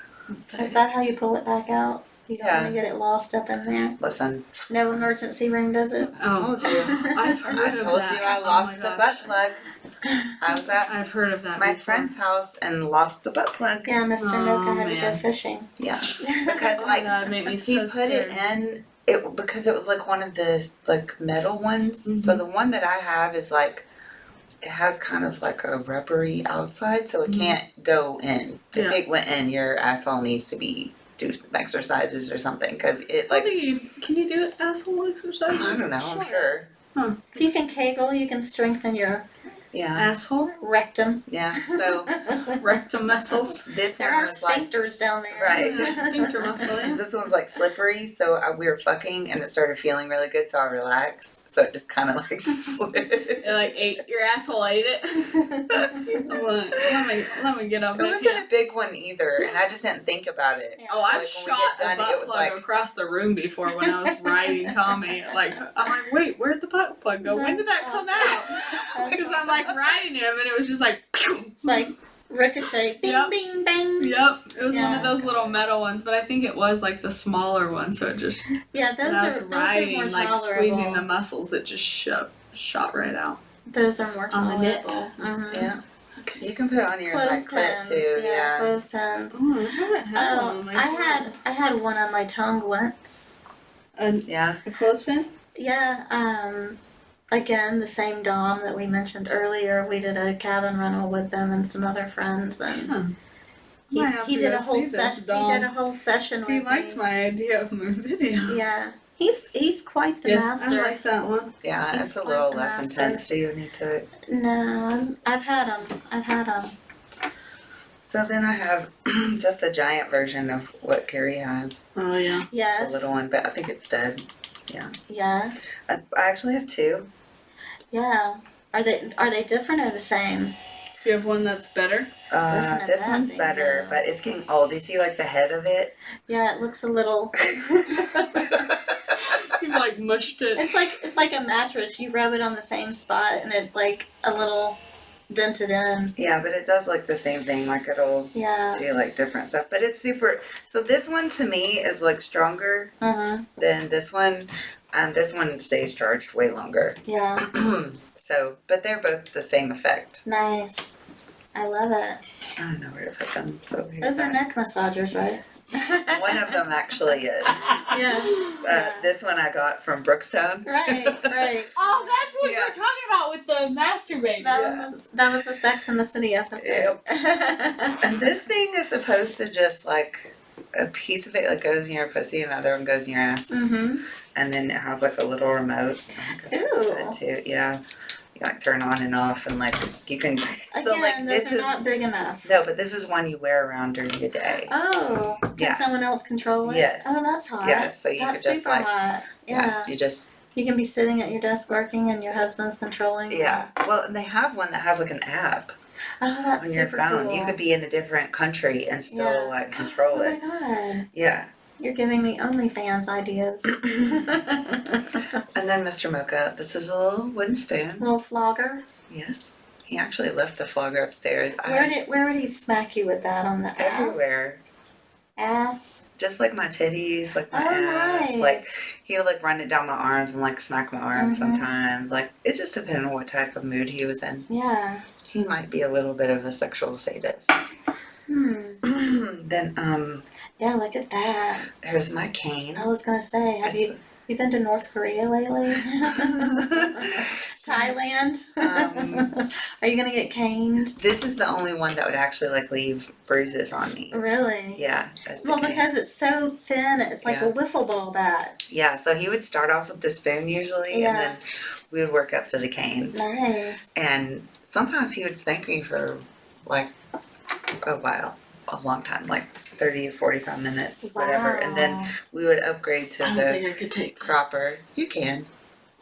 Is that how you pull it back out? You don't Yeah. want to get it lost up in there? Listen, No emergency room visit? Oh, told you. I've heard I of told that. you I Oh lost my the gosh. butt plug. I was at I've heard of that my before. friend's house and lost the butt plug. Yeah, Mr. Oh, Mocha had to go man. fishing. Yeah. Because Oh my like God, it made me he so put scared. it in it because it was like one of the like metal ones. Mhm. So the one that I have is like it has kind of like a rubbery outside, so it Mhm. can't go in. If Yeah. it went in, your asshole needs to be do some exercises or something because it I like think can you do asshole exercise? I don't know. I'm sure. If you can Kegel, you can strengthen your Yeah. Asshole? rectum. Yeah. So Rectum muscles. this There one are was like sphincters down there. Right. Yeah, sphincter muscle, yeah. this one was like slippery, so we were fucking and it started feeling really good, so I relaxed. So it just kind of like slid. It like ate your asshole ate it. let me get up It with wasn't you. a big one either, and I just didn't think about it. Yeah. Oh, I've Like, when we shot get done, a it butt was plug like- across the room before when I was riding Tommy. Like, I'm like, wait, where'd the butt plug go? When did that That's come awesome. out? Because I'm like riding him and it was just like, pew. It's like ricochet. Bing, Yep. bing, bang. Yep, it was one Yeah. of those little metal ones, but I think it was like the smaller one, so it just Yeah, those when I was are riding, more like tolerable. squeezing the muscles, it just shot right out. Those are more On the nip. tolerable. Mhm. Yeah. You can put it on your like Clothespins, clit too. Yeah. clothespins. Oh, I haven't had one Oh, on my I had one on my tongue once. Yeah. a clothespin. Yeah, again, the same Dom that we mentioned earlier. We did a cabin rental with them and some other friends, and he did a whole session. He did a whole session with He liked me. my idea of my video. Yeah, he's quite the Yes, master. I like that one. Yeah. He's It's a quite little the less master. intense. Do you need to? No, I've had them. So then I have just a giant version of what Carrie has, Oh yeah. Yes. the little one, but I think it's dead. Yeah. I actually have two. Yeah. Are they different or the same? Do you have one that's better? Listen to This that one's thing better, go. but it's getting old. You see like the head of it? Yeah, it looks a little. You've like mushed it. It's like a mattress. You rub it on the same spot, and it's like a little dented in. Yeah, but it does like the same thing. Like it'll Yeah. do like different stuff. But it's super. So this one to me is like stronger than this one. And this one stays charged way longer. Yeah. So, but they're both the same effect. Nice. I love it. I don't know where to put them. So here's Those are that. neck massagers, right? One of them actually is. Yeah. This one I got from Brookstone. Right. Right. Oh, that's what Yeah. you're talking about with the masturbating. That was a Sex in the City episode. And this thing is supposed to just like a piece of it like goes in your pussy and the other one goes in your ass. Mhm. And then it has like a little remote. I guess that's Ooh. good too. Yeah. You like turn on and off and like you can Again, so like those this are is not big enough. no, but this is one you wear around during the day. Oh, can Yeah. someone else control it? Yes. Oh, that's hot. Yeah, so you That's could just super like hot. Yeah. you just You can be sitting at your desk working and your husband's controlling. yeah. Well, and they have one that has like an app Oh, that's on your super phone. cool. You could be in a different country and still Yeah. like control Oh my it. god. Yeah. You're giving me OnlyFans ideas. And then Mr. Mocha, this is a little wooden spoon. Little flogger. Yes. He actually left the flogger upstairs. Where would he smack you with that on the ass? everywhere. Ass. Just like my titties, like my Oh, ass. nice. Like he would like run it down my arms and like smack my arms Mhm. sometimes. Like it just depended on what type of mood he was in. Yeah. He might be a little bit of a sexual sadist. Hmm. then Yeah, look at that. there's my cane. I was gonna say, have you been to North Korea lately? Thailand? Are you gonna get caned? This is the only one that would actually like leave bruises on me. Really? Yeah. That's the Well, cane. because it's so thin, it's like Yeah. a wiffle ball bat. Yeah, so he would start off with the spoon usually, Yeah. and then we would work up to the cane. Nice. And sometimes he would spank me for like a while, a long time, like 30 or 45 minutes, whatever. And then Wow. we would upgrade to I don't the think I could take that. cropper. You can.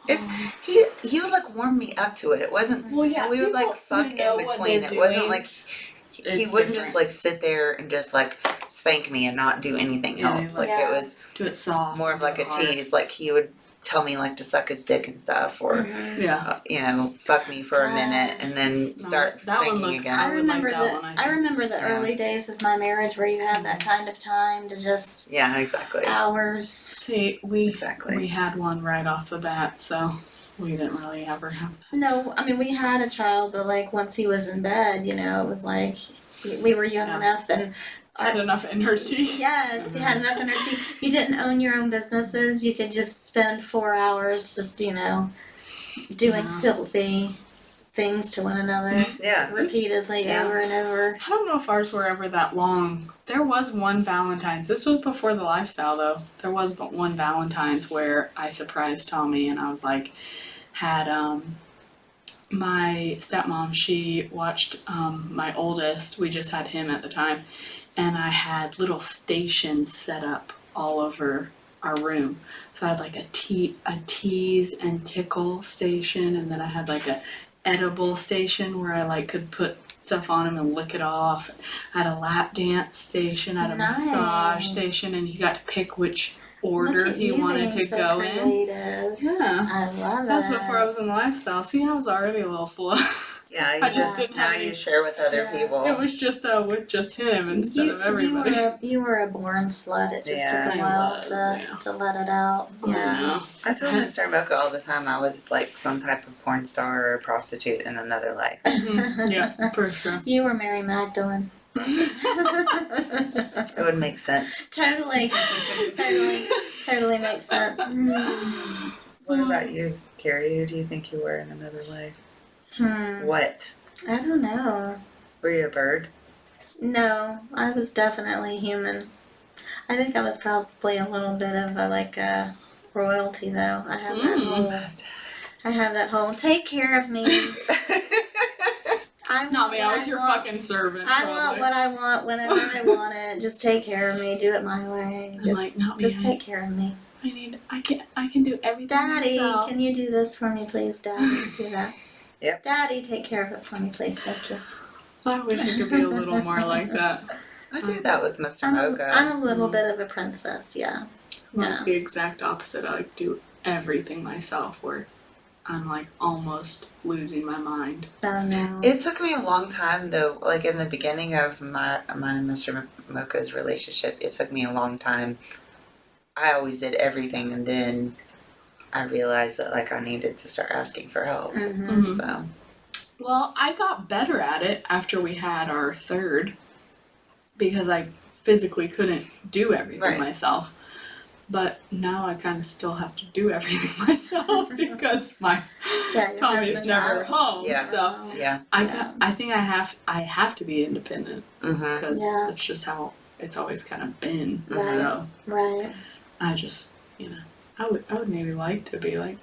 It's he would like warm me up to it. It wasn't. Well, yeah, we would like people fuck who know in what between. they're It wasn't doing, like he it's wouldn't just different. like sit there and just like spank me and not do anything Yeah, else. Like Yeah. it was Do it soft. more of like a hard. tease. Like he would tell me like to suck his dick and stuff, or Mhm. Yeah. you know, fuck me for a Ah. minute and then No, start that one spanking looks- again. I would remember like that one, I I think. remember the Yeah. early days of my marriage where you had that kind of time to just Yeah, exactly. hours. See, we Exactly. had one right off the bat, so we didn't really ever have that. No, I mean we had a child, but like once he was in bed, you know, it was like we were young Yeah. enough, and Had enough energy. yes, you had enough energy. You didn't own your own businesses. You could just spend 4 hours just, you know, doing Yeah. filthy things to one another Yeah. repeatedly Yeah. over and over. I don't know if ours were ever that long. There was one Valentine's. This was before the lifestyle, though. There was but one Valentine's where I surprised Tommy, and I was like, had my stepmom. She watched my oldest. We just had him at the time, and I had little stations set up all over our room. So I had like a tease and tickle station, and then I had like a edible station where I like could put stuff on him and lick it off. I had a lap dance station, I had a massage Nice. station, and he got to pick which order Look at he you wanted being to so go in. creative. Yeah. I love That's it. before I was in the lifestyle. See, I was already a little slow. Yeah, you I just just didn't now have any- you share with other Yeah. people. It was just with just him instead of everybody. You were a born slut. It just Yeah. took a I while was, to yeah. to let it out. Yeah. I told Mr. Mocha all the time I was like some type of porn star or prostitute in another life. Mhm. Yeah, for sure. You were Mary Magdalene. It would make sense. Totally makes sense. What about you, Carrie? Who do you think you were in another life? What? I don't know. Were you a bird? No, I was definitely human. I think I was probably a little bit of a royalty though. I have that whole take care of me. I Not want me, what I was your want. fucking servant. I want probably. what I want whenever I want it. Just take care of me. Do it my way. I'm Just, like, not me. just take care of me. I can do everything Daddy, myself. can you do this for me, please? Daddy, do that. Yep. Daddy, take care of it for me, please. Thank you. I wish I could be a little more like that. I do that with Mr. I'm Mocha. a little bit of a princess, yeah. Like Yeah. the exact opposite. I like do everything myself where I'm like almost losing my mind. Oh no. It took me a long time though, like in the beginning of mine and Mr. Mocha's relationship, it took me a long time. I always did everything, and then I realized that like I needed to start asking for help. Mm-hmm. Mhm. So Well, I got better at it after we had our third because I physically couldn't do everything Right. myself. But now I kind of still have to do everything myself because my Yeah, your Tommy's husband's never out. home. Yeah. So yeah. I think I have to be independent Mm-hmm. because Yeah. that's just how it's always kind of been. Right. So Right. I just I would maybe like to be like,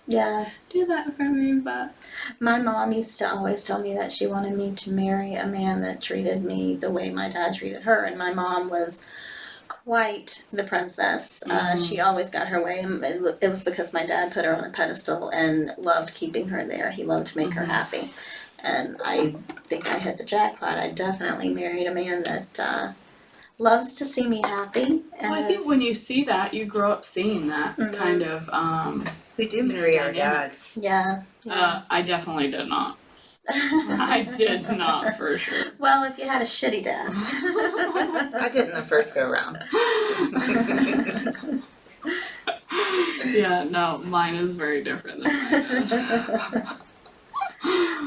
Yeah. do that for me, but My mom used to always tell me that she wanted me to marry a man that treated me the way my dad treated her, and my mom was quite the princess. Mhm. She always got her way, and it was because my dad put her on a pedestal and loved keeping her there. He loved to make her Mhm. happy. And I think I hit the jackpot. I definitely married a man that loves to see me happy. And well, I think when you see that, you grow up seeing that Mhm. kind of. We do marry our Dynamic. dads. Yeah. I definitely did not. I did not for sure. Well, if you had a shitty dad. I did in the first go round. Yeah, no, mine is very different than mine.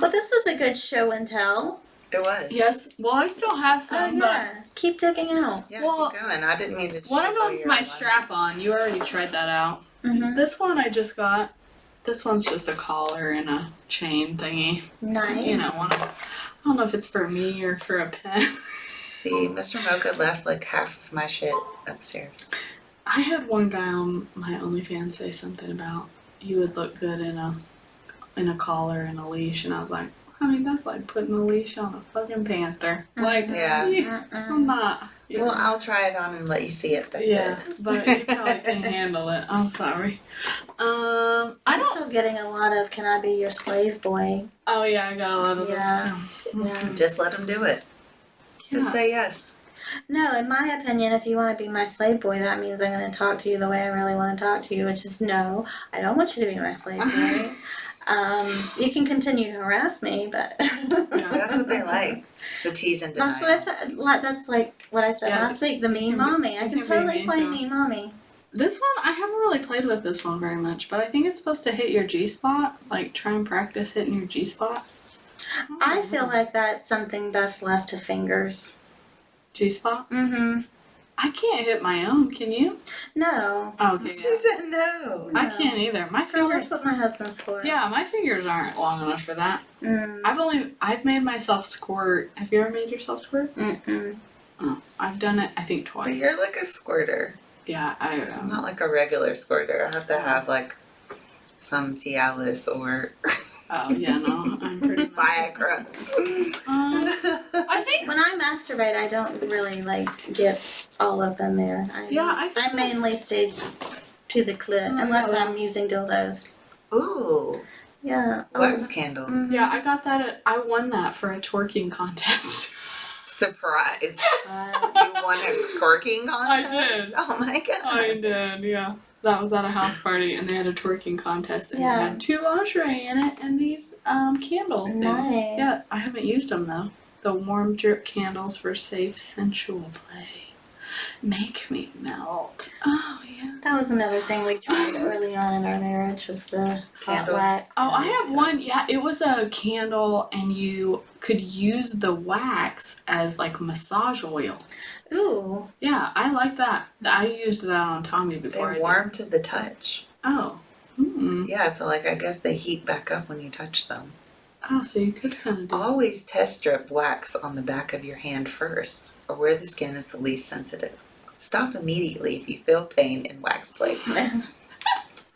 Well, this was a good show and tell. It was. Yes. Well, I still have Oh some, yeah. Keep digging out. Yeah, Well, keep going. I didn't mean to. but one of steal them's your my line. strap-on. You already tried that out. Mm-hmm. This one I just got. This one's just a collar and a chain thingy. Nice. You know, I don't know if it's for me or for a pet. See, Mr. Mocha left like half of my shit upstairs. I had one guy on my OnlyFans say something about you would look good in a collar and a leash, and I was like, honey, that's like putting a leash on a fucking panther. Like, Yeah. I'm not. You Well, know. I'll try it on and let you see it. That's Yeah, it. but you probably can't handle it. I'm sorry. I I'm don't. still getting a lot of "Can I be your slave boy?" Oh yeah, I got a lot of Yeah. those too. Yeah. Just let him do it. Just Yeah. say yes. No, in my opinion, if you want to be my slave boy, that means I'm going to talk to you the way I really want to talk to you, which is no, I don't want you to be my slave boy. You can continue to harass me, but That's what they like. The tease and denial. that's what I said. That's like what I said Yeah, last week. The mean you can be- mommy. I you can can be totally mean play to 'em. mean mommy. This one, I haven't really played with this one very much, but I think it's supposed to hit your G spot. Like, try and practice hitting your G spot. I feel like that's something best left to fingers. G spot. Mm-hmm. I can't hit my own. Can you? No. Oh, okay. She Yeah. said no. I can't either. My Girl, fingers. that's what my husband's for. Yeah, my fingers aren't long enough for that. Mm. I've made myself squirt. Have you ever made yourself squirt? Mm-mm. Oh, I've done it, I think, But twice. you're like a squirter. Yeah, I'm not like a regular squirter. I have to have like some Cialis or oh, yeah, no, I'm pretty much. Viagra. I think, When I masturbate, I don't really like get all up in there. I think I mainly stay to the clit, Oh, unless yeah. I'm using dildos. Ooh, Yeah. wax candles. Mhm. yeah, I got that. I won that for a twerking contest. Surprise. Uh, You won a twerking contest? did. Oh my god. I did, yeah. That was at a house party, and they had a twerking contest, and Yeah. it had 2 lingerie in it, and these candle things. Nice. Yeah, I haven't used them though. The warm drip candles for safe, sensual play. Make me melt. Oh yeah. that was another thing we tried early on in our marriage was the hot Candles. wax. Oh, I have one. Yeah, it was a candle, and you could use the wax as like massage oil. Ooh. Yeah, I like that. I used that on Tommy before. They warm to the touch. Oh. Mm. Yeah, so like I guess they heat back up when you touch them. Oh, so you could kind of do. Always test strip wax on the back of your hand first, or where the skin is the least sensitive. Stop immediately if you feel pain in wax play.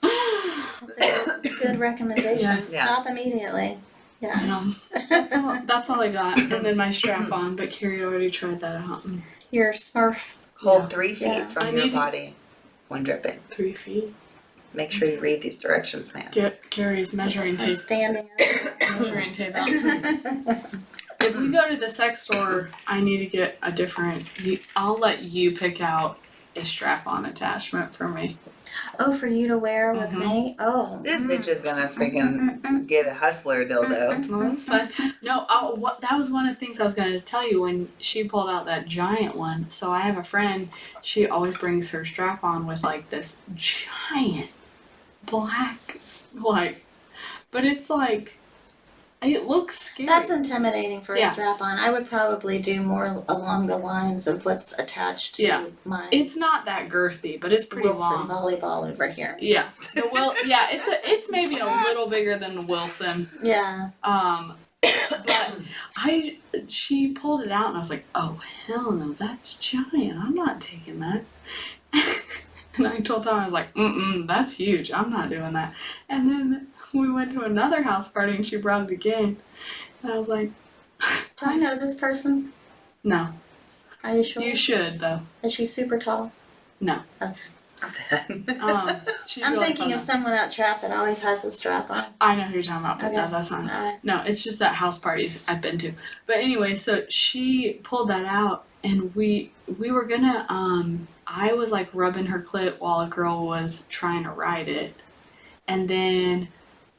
That's a good recommendation. Yes. Yeah. Stop immediately. Yeah. That's all I got. And then my strap on, but Carrie already tried that out. Your Smurf. Hold Yeah. 3 feet Yeah. from I your need to- body when dripping. 3 feet. Make sure you read these directions, man. Get Carrie's measuring I'm tape. standing Measuring tape out. up. If we go to the sex store, I need to get a different. I'll let you pick out a strap-on attachment for me. Oh, for you to wear with Mhm. me? Oh. This mm. bitch is gonna freaking get a hustler dildo. No, that's fine. No, that was one of the things I was going to tell you when she pulled out that giant one. So I have a friend. She always brings her strap-on with like this giant black, like, but it's like. It looks scary. That's intimidating for Yeah. a strap on. I would probably do more along the lines of what's attached to Yeah. my It's not that girthy, but it's pretty Wilson long. volleyball over here. Yeah. It's maybe a little bigger than Wilson. Yeah. But she pulled it out and I was like, oh hell no, that's giant. I'm not taking that. And I told Tom, I was like, that's huge. I'm not doing that. And then we went to another house party and she brought it again. And I was like, Do I know this person? no. Are you sure? You should though. Is she super tall? No. She's I'm really thinking fun, of someone out trap that always has the strap on. I know who you're talking about, but Okay. no, that's not. Alright. No, it's just at house parties I've been to. But anyway, so she pulled that out, and we were gonna. I was like rubbing her clit while a girl was trying to ride it, and then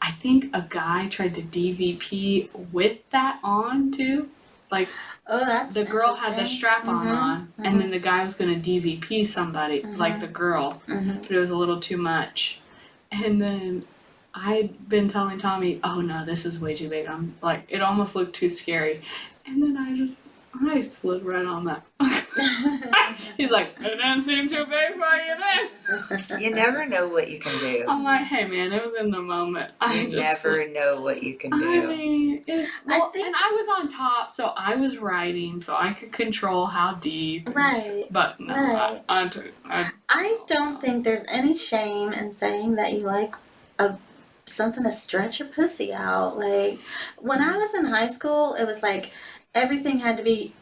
I think a guy tried to DVP with that on too. Like Oh, that's the girl had the interesting. strap on Mhm, on, and then the guy was gonna DVP somebody, like Mhm. the girl. Mhm. But it was a little too much. And then I'd been telling Tommy, oh no, this is way too big. I'm like, it almost looked too scary. And then I slid right on that. He's like, it didn't seem too big for you then. You never know what you can do. I'm like, hey man, it was in the moment. You never know what you can do. I mean, and I was on top, so I was riding, so I could control how deep. Right. But no, Right. I don't think there's any shame in saying that you like something to stretch your pussy out. Like, when I was in high school, it was like everything had to be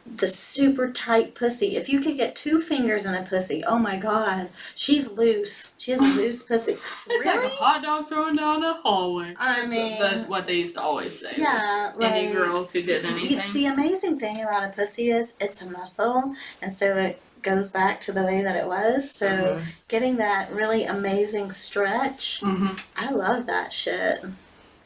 the super tight pussy. If you could get 2 fingers in a pussy, oh my god, she's loose. She has a loose pussy. It's Really? like a hot dog thrown down a hallway. I That's mean, what they used to always say. yeah, like, Any girls who did anything. the amazing thing about a pussy is it's a muscle, and so it goes back to the way that it was. So Mhm. getting that really amazing stretch, Mm-hmm. I love that shit.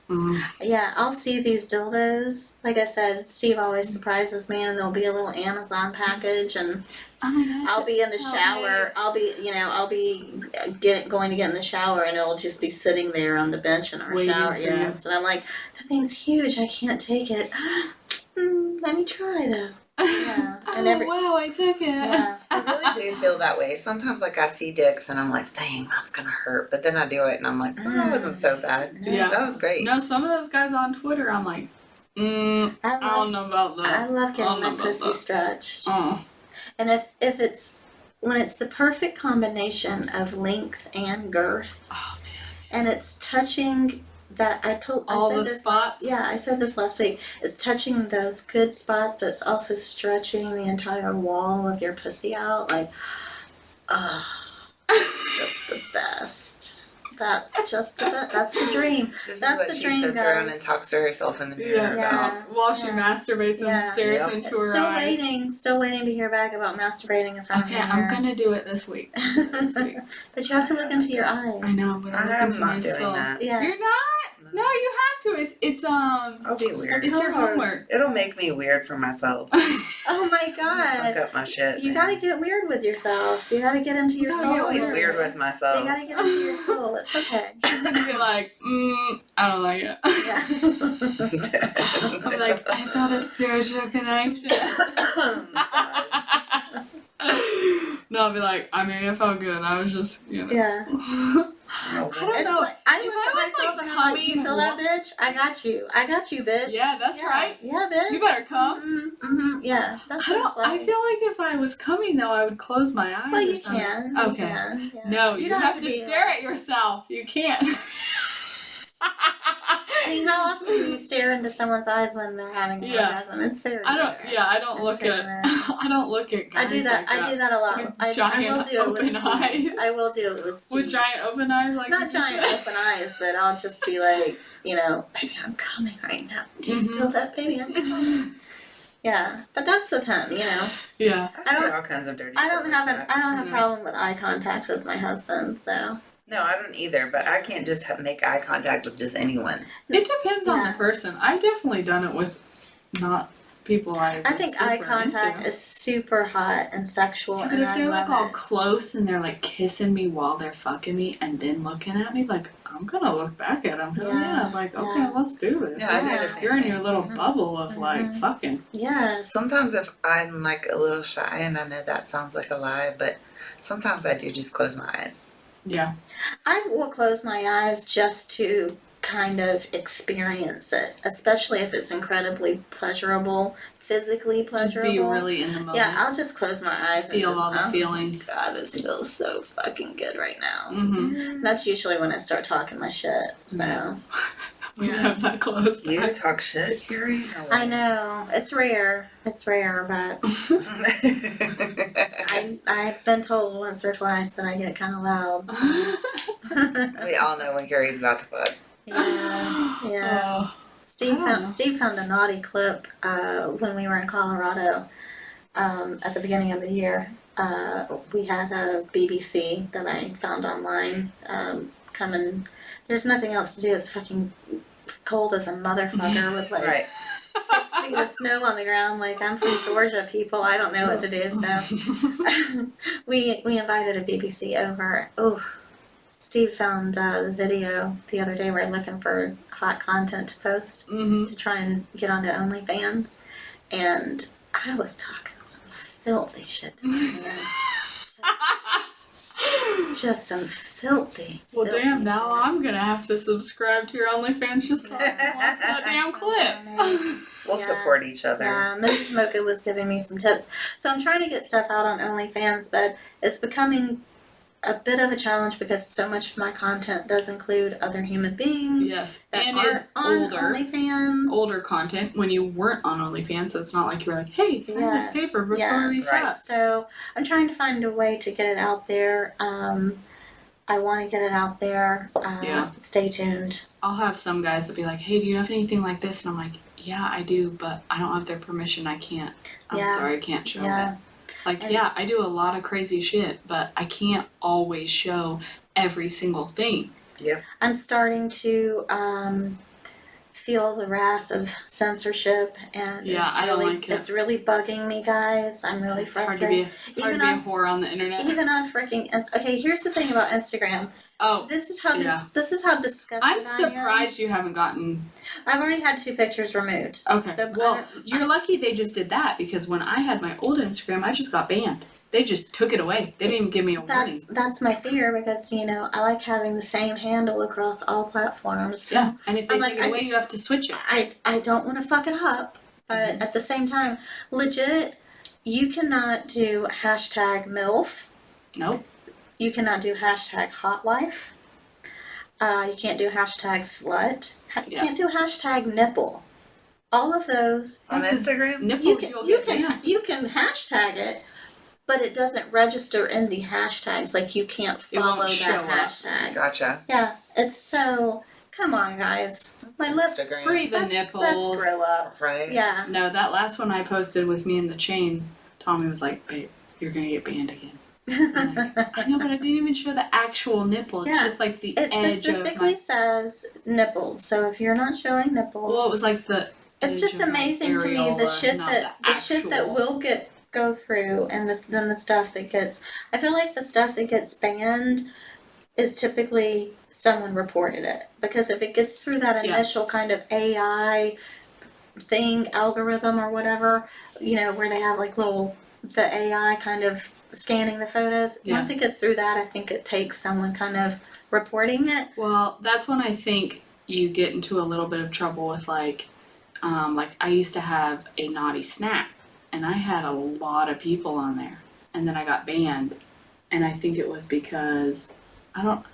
Mm-hmm. Yeah, I'll see these dildos. Like I said, Steve always surprises me, and there'll be a little Amazon package, and Oh my gosh, I'll be in the it's so shower. big. I'll be going to get in the shower, and it'll just be sitting there on the bench in our Waiting shower. for Yes, and I'm like, that thing's huge. I can't take it. Let me try though. Yeah, and Oh wow, I took it. yeah. I really do feel that way. Sometimes, like, I see dicks and I'm like, dang, that's gonna hurt. But then I do it and I'm like, oh, that wasn't so bad. Yeah. That was great. No, some of those guys on Twitter, I'm like, I I don't love, know about that. I love I don't getting know my about pussy that. stretched. Oh. And if it's when it's the perfect combination of length and girth, Oh, and it's touching that I All said the this spots? Yeah, I said this last week. It's touching those good spots, but it's also stretching the entire wall of your pussy out. Like, it's just the best. That's just the best. That's the dream. This is That's what the she dream, sits around guys. and talks to herself in the mirror Yeah. about. Yeah. While she Yeah. masturbates Yeah. and stares Yep. into her Still eyes. Still waiting to hear back about masturbating in front Okay, of a I'm mirror. gonna do it this week. This week. But you have to look into your eyes. I know, but I look I'm into not my doing soul. that. Yeah. You're not? No, you have to. It's I'll be weird. it's your homework. homework. It'll make me weird for myself. Oh my Fuck god. up my shit. You man. gotta get weird with yourself. You gotta get into your No, soul. I'm always Yeah. weird with You myself. gotta get into your soul. It's okay. She's gonna be like, I don't like it. Yeah. I'm like, I felt a spiritual connection. No, I'll be like, I mean, it felt good. I was just, Yeah. I don't It's know. like, I If look I at was, myself like, and I'm like, you coming feel that, bitch? I got you. I got you, bitch. Yeah, that's right. Yeah, bitch. You better come. Yeah, that's I what it's don't. I like. feel like if I was coming though, I would close my eyes. Well, or you something. can. Okay. You can, yeah. No, you don't have to be stare like- at yourself. You can't. I mean, how often do you stare into someone's eyes when they're having an Yeah. orgasm? It's very I don't. rare. Yeah, I don't It's look very at. rare. I don't look at guys. I do that. Like I do that a lot. With I will giant do it with open Steve. eyes. I will do it with Steve. With giant open eyes, like Not you just giant said. open eyes, but I'll just be like, baby, I'm coming right now. Do you Mhm. feel that, baby? I'm coming. Yeah, but that's with him. Yeah. I don't- do all kinds of dirty I shit don't like have that. I don't have No. problem with eye contact with my husband. So No, I don't either, but I can't just make eye contact with just anyone. It depends on Yeah. the person. I've definitely done it with not people I. I was think eye super contact into. is super hot and sexual, Yeah, but and if I they're love like all it. close and they're like kissing me while they're fucking me and then looking at me, like I'm gonna look back at them. Hell Yeah. yeah, like okay, Yeah. let's do this. Yeah, I do Yeah. the same You're in thing. your little Mhm. bubble of like Mhm. fucking. Yes. Sometimes if I'm like a little shy, and I know that sounds like a lie, but sometimes I do just close my eyes. Yeah. I will close my eyes just to kind of experience it, especially if it's incredibly pleasurable, physically Just pleasurable. be really in the moment. Yeah, I'll just close my eyes and Feel just, all the oh feelings. my God, this feels so fucking good right now. Mm-hmm. That's usually when I start talking my shit. So Yeah. We Yeah. have that closed. You eyes. talk shit, Carrie? I know it's rare. It's rare, but I've been told once or twice that I get kind of loud. We all know when Carrie's about to fuck. Yeah, yeah. Oh. Steve I don't know. Steve found a naughty clip when we were in Colorado at the beginning of the year. We had a BBC that I found online come and there's nothing else to do. It's fucking cold as a motherfucker with like Right. 6 feet of snow on the ground. Like, I'm from Georgia, people. I don't know what to do. So we invited a BBC over. Oh, Steve found the video the other day. We're looking for hot content to post Mm-hmm. to try and get onto OnlyFans. and I was talking some filthy shit to my man. Just some filthy. Well, filthy damn, now shit. I'm gonna have to subscribe to your OnlyFans just so I can watch that damn clip. We'll Yeah. support each other. Yeah, Mrs. Mocha was giving me some tips. So I'm trying to get stuff out on OnlyFans, but it's becoming a bit of a challenge because so much of my content does include other human beings Yes, that and aren't is on older. OnlyFans. Older content when you weren't on OnlyFans, so it's not like you were like, hey, sign Yes, this paper before yes. we Right. fuck. So I'm trying to find a way to get it out there. I want to get it out there. Yeah. Stay tuned. I'll have some guys that be like, hey, do you have anything like this? And I'm like, yeah, I do, but I don't have their permission. I can't. I'm Yeah. sorry, I can't show Yeah. it. Like, And- yeah, I do a lot of crazy shit, but I can't always show every single thing. I'm starting to feel the wrath of censorship, and Yeah, it's I don't really, like it. it's really bugging me, guys. I'm really It's hard to frustrated. be, hard to Even be a on whore on the internet. even on freaking okay. Here's the thing about Instagram. Oh, This is how Yeah. this is how disgusted I'm I surprised you haven't gotten. am. I've already had 2 pictures removed. Okay. So Well, you're lucky they just did that because when I had my old Instagram, I just got banned. They just took it away. They didn't even give me a warning. That's my fear because I like having the same handle across all platforms. So Yeah, and if they I'm take like, it away, you have to switch it. I don't want to fuck it up, but Mm-hmm. at the same time, legit, you cannot do hashtag MILF. Nope. You cannot do hashtag hot wife. You can't do hashtag slut. You Yeah. can't do hashtag nipple. All of those, On Instagram? Nipples, you'll get banned. you can hashtag it, but it doesn't register in the hashtags. Like you can't It won't follow show that up. hashtag. Gotcha. Yeah, it's so. Come on, guys. My lips. Instagram. Free the Let's nipples. grow up. Right? Yeah. No, that last one I posted with me in the chains, Tommy was like, babe, you're gonna get banned again. I'm like, I know, but I didn't even show the actual nipple. It's Yeah. just like the It edge of specifically my... says nipples. So if you're not showing nipples, Well, it was like the it's edge just of my amazing to me the areola, shit not that the shit that actual. will go through and then the stuff that gets. I feel like the stuff that gets banned is typically someone reported it because if it gets through that Yeah. initial kind of AI thing algorithm or whatever, where they have like the AI kind of scanning the photos. Yeah. Once it gets through that, I think it takes someone kind of reporting it. Well, that's when I think you get into a little bit of trouble with like I used to have a naughty snap, and I had a lot of people on there, and then I got banned, and I think it was because I don't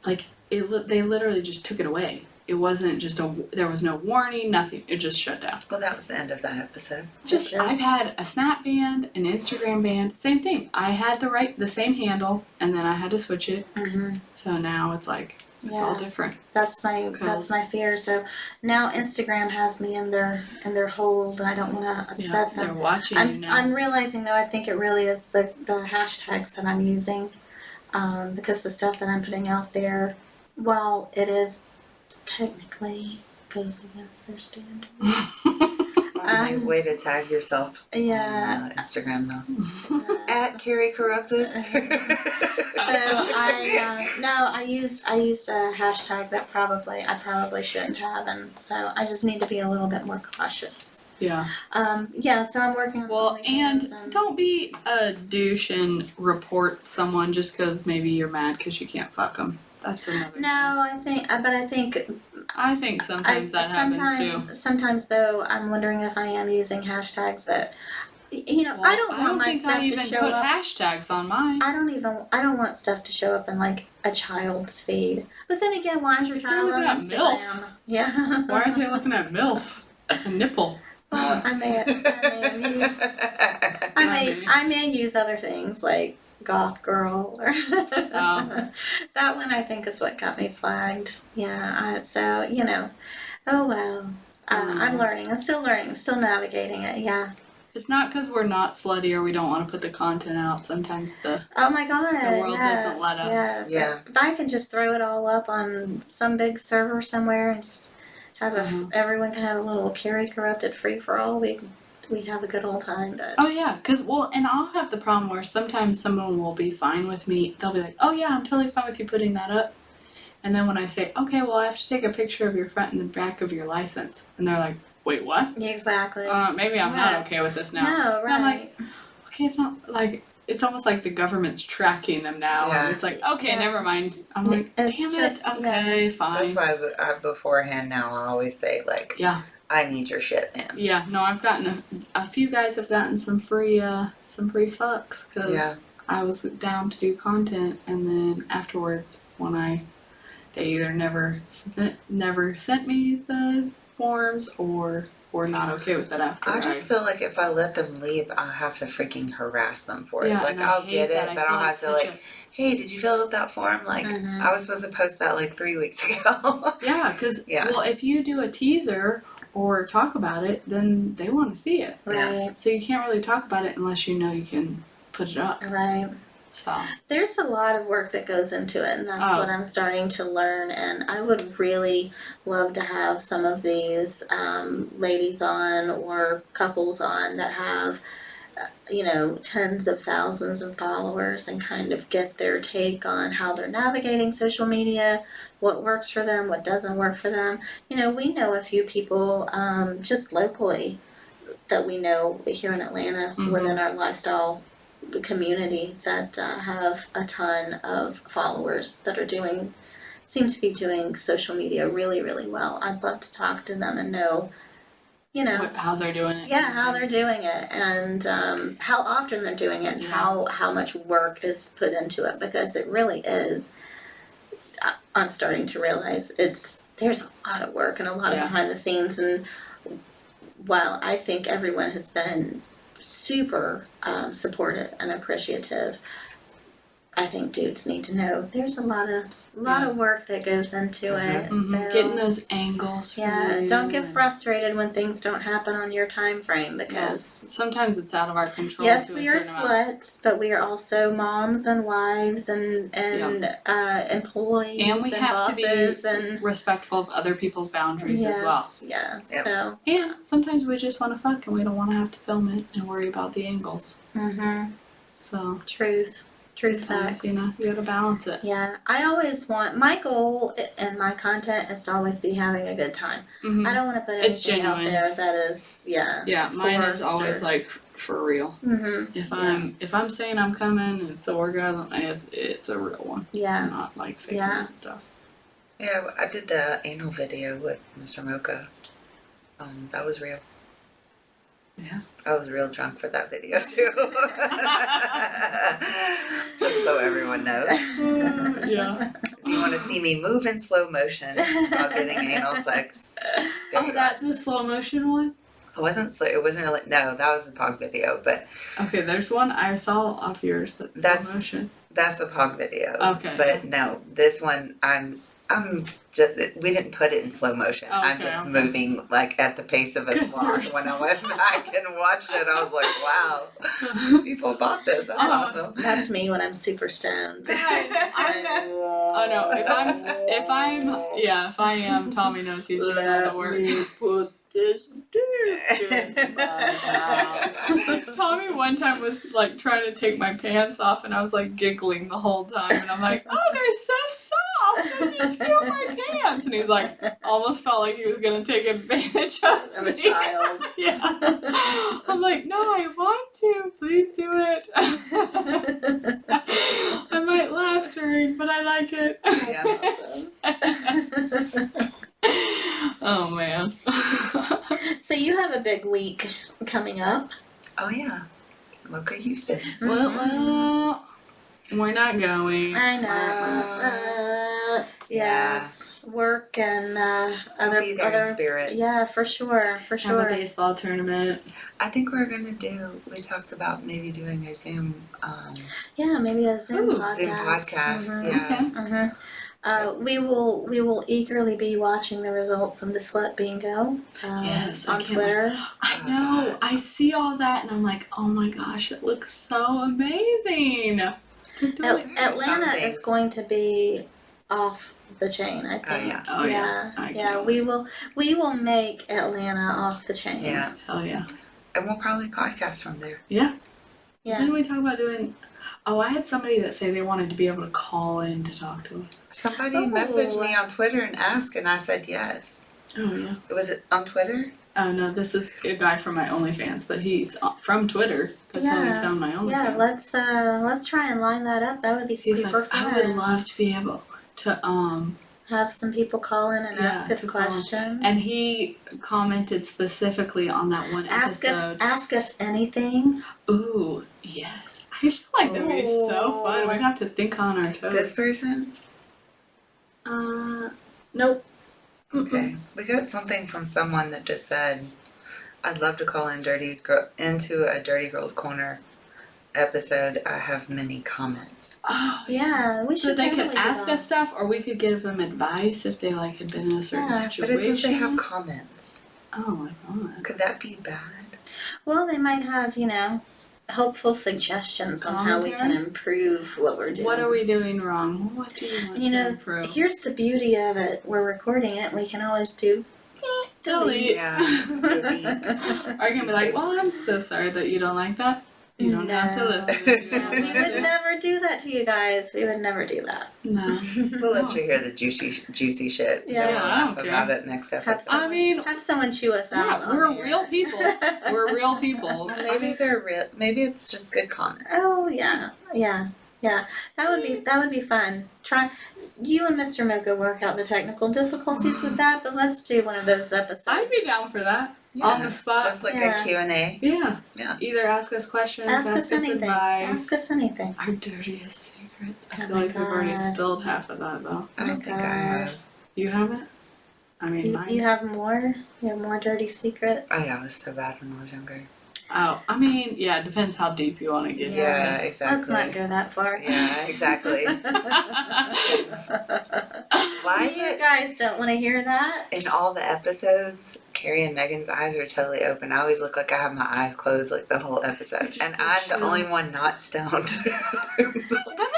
like it. They literally just took it away. It wasn't just there was no warning, nothing. It just shut down. Well, that was the end of that episode. Just Sure. I've had a Snap ban, an Instagram ban, same thing. I had the same handle, and then I had to switch it. Mm-hmm. So now it's like it's all different. That's my fear. So now Instagram has me in their hold. I don't want to upset They're them. watching you now. I'm realizing though. I think it really is the hashtags that I'm using, because the stuff that I'm putting out there, while it is technically goes against their standards. Only way to tag yourself Yeah. on Instagram though. uh, At Carrie Corrupted. So I used a hashtag that I probably shouldn't have, and so I just need to be a little bit more cautious. Yeah. So I'm working on Well, OnlyFans and don't be a douche and report someone just because maybe you're mad because you can't fuck them. That's another. No, I think I think sometimes that happens too. Sometimes though, I'm wondering if I am using hashtags that, Well, I don't want my think stuff I to even show put up. hashtags on mine. I don't want stuff to show up in like a child's feed. But then again, why is your If they're child on looking at Instagram? Yeah. Why aren't they looking at MILF? A nipple. Well, I may have used. I may use other things like goth girl or Oh. that one. I think is what got me flagged. Yeah. Oh well. I'm learning. I'm still learning. I'm still navigating it. Yeah. It's not because we're not slutty or we don't want to put the content out. Sometimes Oh my god. The world yes, doesn't let us. Yes. Yeah. If I could just throw it all up on some big server somewhere and just have everyone can have a little Carrie Corrupted free for all, we'd have a good old time. But Oh yeah, and I'll have the problem where sometimes someone will be fine with me. They'll be like, "Oh yeah, I'm totally fine with you putting that up," and then when I say, "Okay, well I have to take a picture of your front and the back of your license," and they're like, wait, what? Exactly. Maybe I'm Yeah. not okay with this now. No, And I'm right. like, okay, it's not like, it's almost like the government's tracking them now. Yeah. And it's like, okay, Yeah. never mind. I'm like, It's damn just- it. Okay, fine. That's why I beforehand now I always say like, Yeah. I need your shit, man. Yeah, no, I've gotten a few guys have gotten some free fucks because Yeah. I was down to do content, and then afterwards, when they either never sent me the forms or were not okay with it after. I just feel like if I let them leave, I'll have to freaking harass them for it. Yeah, Like and I I'll hate get that. it, I but feel I'll have to such like, hey, did you fill out that form? Like Mhm. I was supposed to post that like 3 weeks ago. yeah, because Yeah. well, if you do a teaser or talk about it, then they want to see it. Right. So you can't really talk about it unless you know you can put it up. Right. So There's a lot of work that goes into it, and that's Oh. what I'm starting to learn. And I would really love to have some of these ladies on or couples on that have, tens of thousands of followers and kind of get their take on how they're navigating social media, what works for them, what doesn't work for them. We know a few people just locally that we know here in Atlanta Mhm. within our lifestyle community that have a ton of followers that seem to be doing social media really, really well. I'd love to talk to them and know, how they're doing it. yeah, how they're doing it and how often they're doing it and Yeah. how much work is put into it, because it really is. I'm starting to realize there's a lot of work and a lot of Yeah. behind the scenes, and while I think everyone has been super supportive and appreciative, I think dudes need to know there's a lot of work that goes into it. Mhm. So, Getting those angles. For yeah, you don't get and- frustrated when things don't happen on your time frame, because Sometimes it's out of our control. yes, to a we are certain amount. sluts, but we are also moms and wives and employees And we have to be bosses and respectful of other people's boundaries as well. Yeah. Yep. So. And sometimes we just want to fuck and we don't want to have to film it and worry about the angles. Mhm. So Truth sometimes, facts. you gotta balance it. Yeah, I always want, my goal in my content is to always be having a good time. Mhm. I don't want to put It's anything out genuine. there that is, Yeah, mine is always like for real. Mm-hmm. If I'm saying I'm coming, it's an orgasm. It's a real one. Yeah. Not like faking Yeah. and stuff. Yeah, I did the anal video with Mr. Mocha. That was real. Yeah. I was real drunk for that video too. Just so everyone knows. Yeah. If you want to see me move in slow motion while getting anal sex, there Oh, you go. that's the slow motion one? It wasn't slow. It wasn't really. No, that was the Pog video, but Okay, there's one I saw off yours that's slow That's- motion. that's the Pog video. Okay. But no, this one I'm just. We didn't put it in slow motion. I'm Okay, just okay. moving like at the pace of a 'Cause sloth. you're When I went back and watched it, I was like, wow, people bought this. That's awesome. That's me when I'm super stoned. Oh no, if I am, Tommy knows he's doing all the work. put this dick in Tommy one time was like trying to take my pants off and I was like giggling the whole time and I'm like, oh, they're so soft, I just feel my pants. And he's like, almost felt like he was gonna take advantage of I'm me. a child. Yeah. I'm like, no, I want to, please do it. I might laugh during, but I like it. Oh man. So you have a big week coming up. Oh yeah, Mocha Houston. Well, we're not going. I know. Yes. Work and I'll be there in other. spirit. Yeah, for sure. For Have a sure. baseball tournament. I think we're gonna do. We talked about maybe doing a Zoom. Yeah, maybe a Zoom Ooh, podcast. Zoom podcast. Mhm. Yeah. Mhm. We will eagerly be watching the results of the Slut Bingo Yes, I on can't Twitter. I know. I see all that and I'm like, oh my gosh, it looks so amazing. They're doing- There are some Atlanta things- is going to be off the chain, I think. yeah. Oh, yeah. I yeah. can't We will make Atlanta off the chain. Yeah, Hell yeah. and we'll probably podcast from there. Yeah. Didn't we talk about doing? Oh, I had somebody that say they wanted to be able to call in to talk to us. Somebody Oh. messaged me on Twitter and asked, and I said yes. Oh yeah. Was it on Twitter? Oh no, this is a guy from my OnlyFans, but he's from Twitter. That's how he Yeah. found my OnlyFans. Yeah, let's try and line that up. That would be He's super like, fun. I would love to be able to have some people call in and ask us to call in. questions. And he commented specifically on that one episode. Ask us anything. Ooh, yes. I feel like that'd be so fun. We'd have to think on our toes. This person? Nope. Okay. We got something from someone that just said, I'd love to call in into a Dirty Girls Corner episode. I have many comments. Oh, Yeah, we so should they totally could do ask that. us stuff, or we could give them advice if they like had been in a certain Yeah. But situation. it says they have comments. Oh my god. Could that be bad? Well, they might have, helpful suggestions on how we can Commentary? improve what we're doing. What are we doing wrong? What do you want to improve? Here's the beauty of it. We're recording it. We can always do delete. Yeah. Delete. Are you gonna be like, well, I'm so sorry that you don't like that? You don't have to No. listen if you No, don't we want would to. never do that to you guys. We would never do that. No. We'll let you hear the juicy shit. Yeah. Then we'll I laugh don't about care. it next Have episode. I mean, Have someone chew us out. yeah, on we're the real air. people. We're real people. Maybe they're real. Maybe it's just good comments. Oh yeah. That would be fun. Try you and Mr. Mocha work out the technical difficulties with that, but let's do one of those episodes. I'd be down for that. Yeah. On the spot. Just like Yeah. a Q&A. Yeah. Yeah. Either ask us questions, Ask us anything. advice. Ask us anything. Our dirtiest secrets. I Oh feel my like we've already God. spilled half of that though. I don't think I God. have. You haven't? I mean, You, mine. you have more? You have more dirty secrets? Oh yeah, I was so bad when I was younger. Oh, I mean, yeah, it depends how deep you want to get. Yeah, into exactly. Let's not go that far. Yeah, exactly. Why is You it guys don't want to hear that? in all the episodes, Carrie and Megan's eyes are totally open? I always look like I have my eyes closed like the whole episode. Just And so I'm the chill. only one not stoned. I'm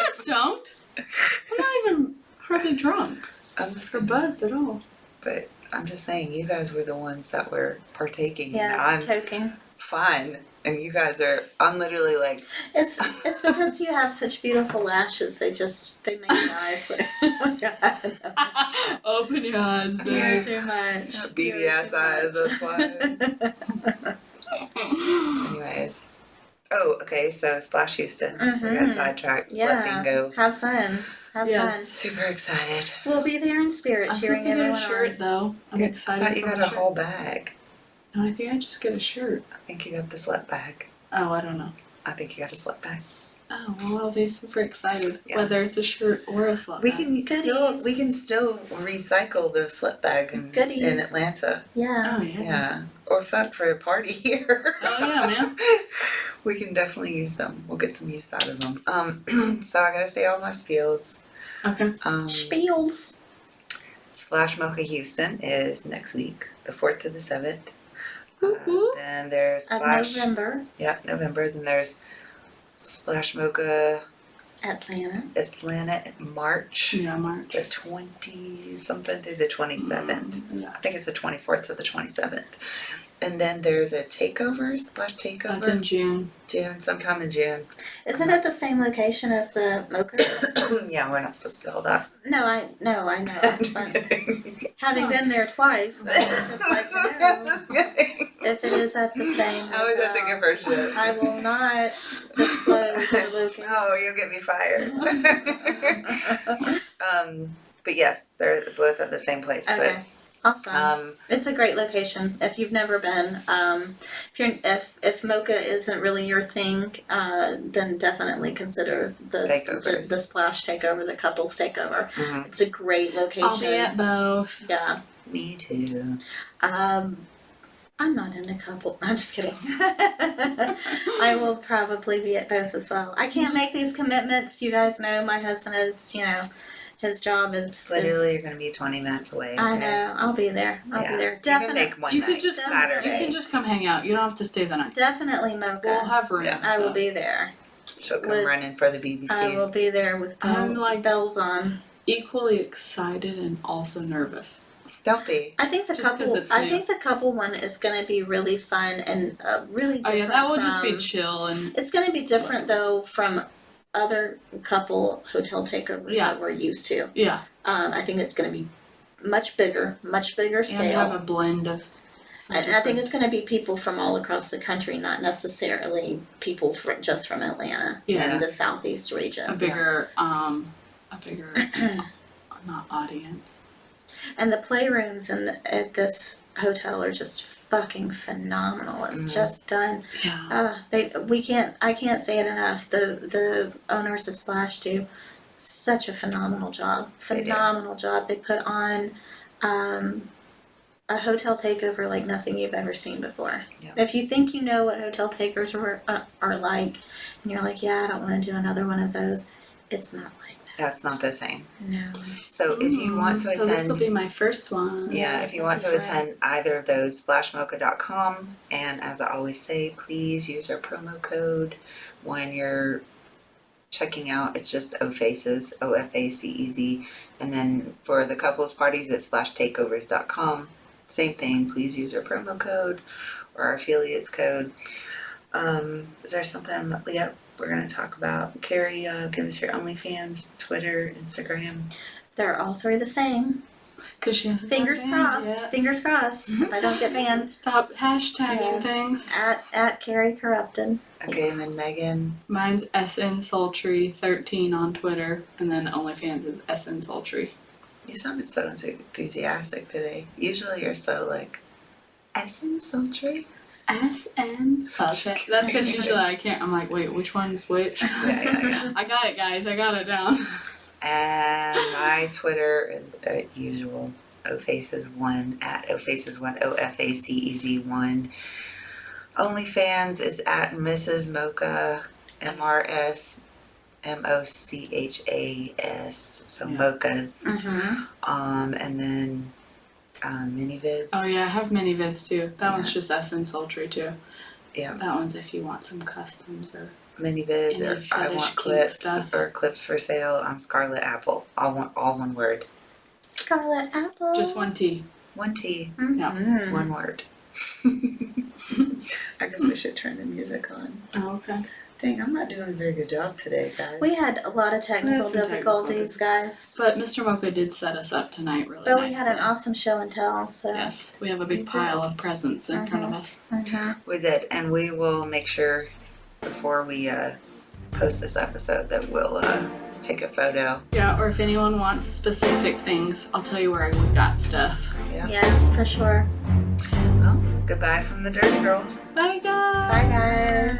not stoned. I'm not even hardly drunk I'm just or buzzed at all. But I'm just saying, you guys were the ones that were partaking. Yeah, and I'm it's toking. fine. And you guys are, I'm literally like, It's because you have such beautiful lashes. They make your eyes look. Oh my God. Open your eyes, You're babe. too much. beady You're ass too eyes, much. that's why. Anyways. Oh, okay, so Splash Houston. We got Mhm. sidetracked. Let Yeah. bingo. Have fun. Have Yes. Super excited. fun. We'll be there in spirit, I'm cheering supposed to get a everyone shirt on. though. I'm I excited. thought you for got my a shirt. whole bag. No, I think I just get a shirt. I think you got the slut bag. Oh, I don't know. I think you got a slut bag. Oh, well, I'll be super excited Yeah. whether it's a shirt or a slut We bag. can still recycle the slut bag in Goodies. Atlanta. Yeah. Oh yeah. Yeah. Or fuck for a party here. Oh yeah, man. We can definitely use them. We'll get some use out of them. So I gotta say all my spiels. Okay. Spiels. Splash Mocha Houston is next week, the 4th to the 7th. Woo-hoo. Then there's Of Splash. November. Yeah, November. Then there's Splash Mocha Atlanta. Atlanta in March. Yeah, March. The 20 something through the 27th. Yeah. I think it's the 24th to the 27th. And then there's a takeover, Splash Takeover. That's in June. June, sometime in June. Is it at the same location as the Mocha? Yeah, we're not supposed to tell that. No, I know. I'm But kidding. having been there twice, I would just like to know Just kidding. if it is at the same I always have to hotel. give her shit. I will not disclose the location. Oh, you'll get me fired. But yes, they're both at the same place. Okay, awesome. But It's a great location. If you've never been, if Mocha isn't really your thing, then definitely consider Takeovers. the Splash Takeover, the Couples Takeover. mhm. It's a great location. I'll be at both. Yeah. Me too. I'm not into couple. I'm just kidding. I will probably be at both as well. I can't make these commitments. You guys know my husband is, his job is. Literally, you're gonna be 20 minutes away. Okay? I know. I'll be there. I'll Yeah. be there. You can Definitely. make one You night. could just- Saturday. You can just come hang out. You don't have to stay the night. Definitely Mocha. We'll have room. Yeah. I will so. be there. She'll come with- running for the BBCs. I will be there with I'm like- bells on. Equally excited and also nervous. Don't be. I think the Just 'cause couple. it's I new. think the couple one is going to be really fun and really. Oh Different yeah, that will just be from- chill and It's going to be different though from other couple hotel takeovers Yeah. that we're used to. yeah. I think it's going to be much bigger And scale. have a blend of And I think it's going to be people from all across the country, not necessarily people just from Atlanta Yeah. and the southeast region. a bigger not audience. And the playrooms at this hotel are just fucking phenomenal. It's just done. Yeah. I can't say it enough. The owners of Splash do such a phenomenal job. They do. Phenomenal job. They put on a hotel takeover like nothing you've ever seen before. Yeah. If you think you know what hotel takeovers are like, and you're like, yeah, I don't want to do another one of those, it's not like That's not the same. that. No. So if you want to So this will attend, be my first one. yeah, if you want to attend either of those, splashmocha.com. And as I always say, please use our promo code when you're checking out. It's just OFACEZ, OFACEZ. And then for the couples parties, it's splashtakeovers.com. Same thing. Please use our promo code or our affiliates code. Is there something that we're going to talk about? Carrie, give us your OnlyFans, Twitter, Instagram. They're all three the same. Because she hasn't Fingers got banned crossed. yet. Fingers crossed. If I don't get banned. Stop hashtagging Yes. things. At Carrie Corrupted. Okay, and then Megan. Mine's SNSultry13 on Twitter, and then OnlyFans is SNSultry. You sounded so enthusiastic today. Usually you're so like, essence sultry. SN. Just That's kidding. because usually I can't. I'm like, wait, which one's which? Yeah. I got it, guys. I got it down. And my Twitter is usual, OFaces1 at OFaces1, OFACEZ1. OnlyFans is at Mrs. Mocha, MRS. MOCHAS, so Yeah. Mochas. Mm-hmm. And then mini-vids. Oh yeah, I have mini vids too. That one's Yeah. just SNSultry too. Yeah. That one's if you want some customs or. Mini-vids, Any or I fetish want kink clips, stuff. or clips for sale. I'm Scarlet Apple. All one word. Scarlet Apple. Just one T. One T, Mhm. one word. I guess we should turn the music on. Oh, okay. Dang, I'm not doing a very good job today, guys. We had a lot of technical That's some difficulties, guys. But Mr. Mocha did set us up tonight really But nicely. we had an awesome show and tell, so. Yes, we have a We big did. pile of presents in front of us. Mhm. We did, and we will make sure before we post this episode that we'll take a photo. Yeah, or if anyone wants specific things, I'll tell you where we got stuff. Yeah, for sure. Well, goodbye from the Dirty Girls. Bye guys! Bye, guys.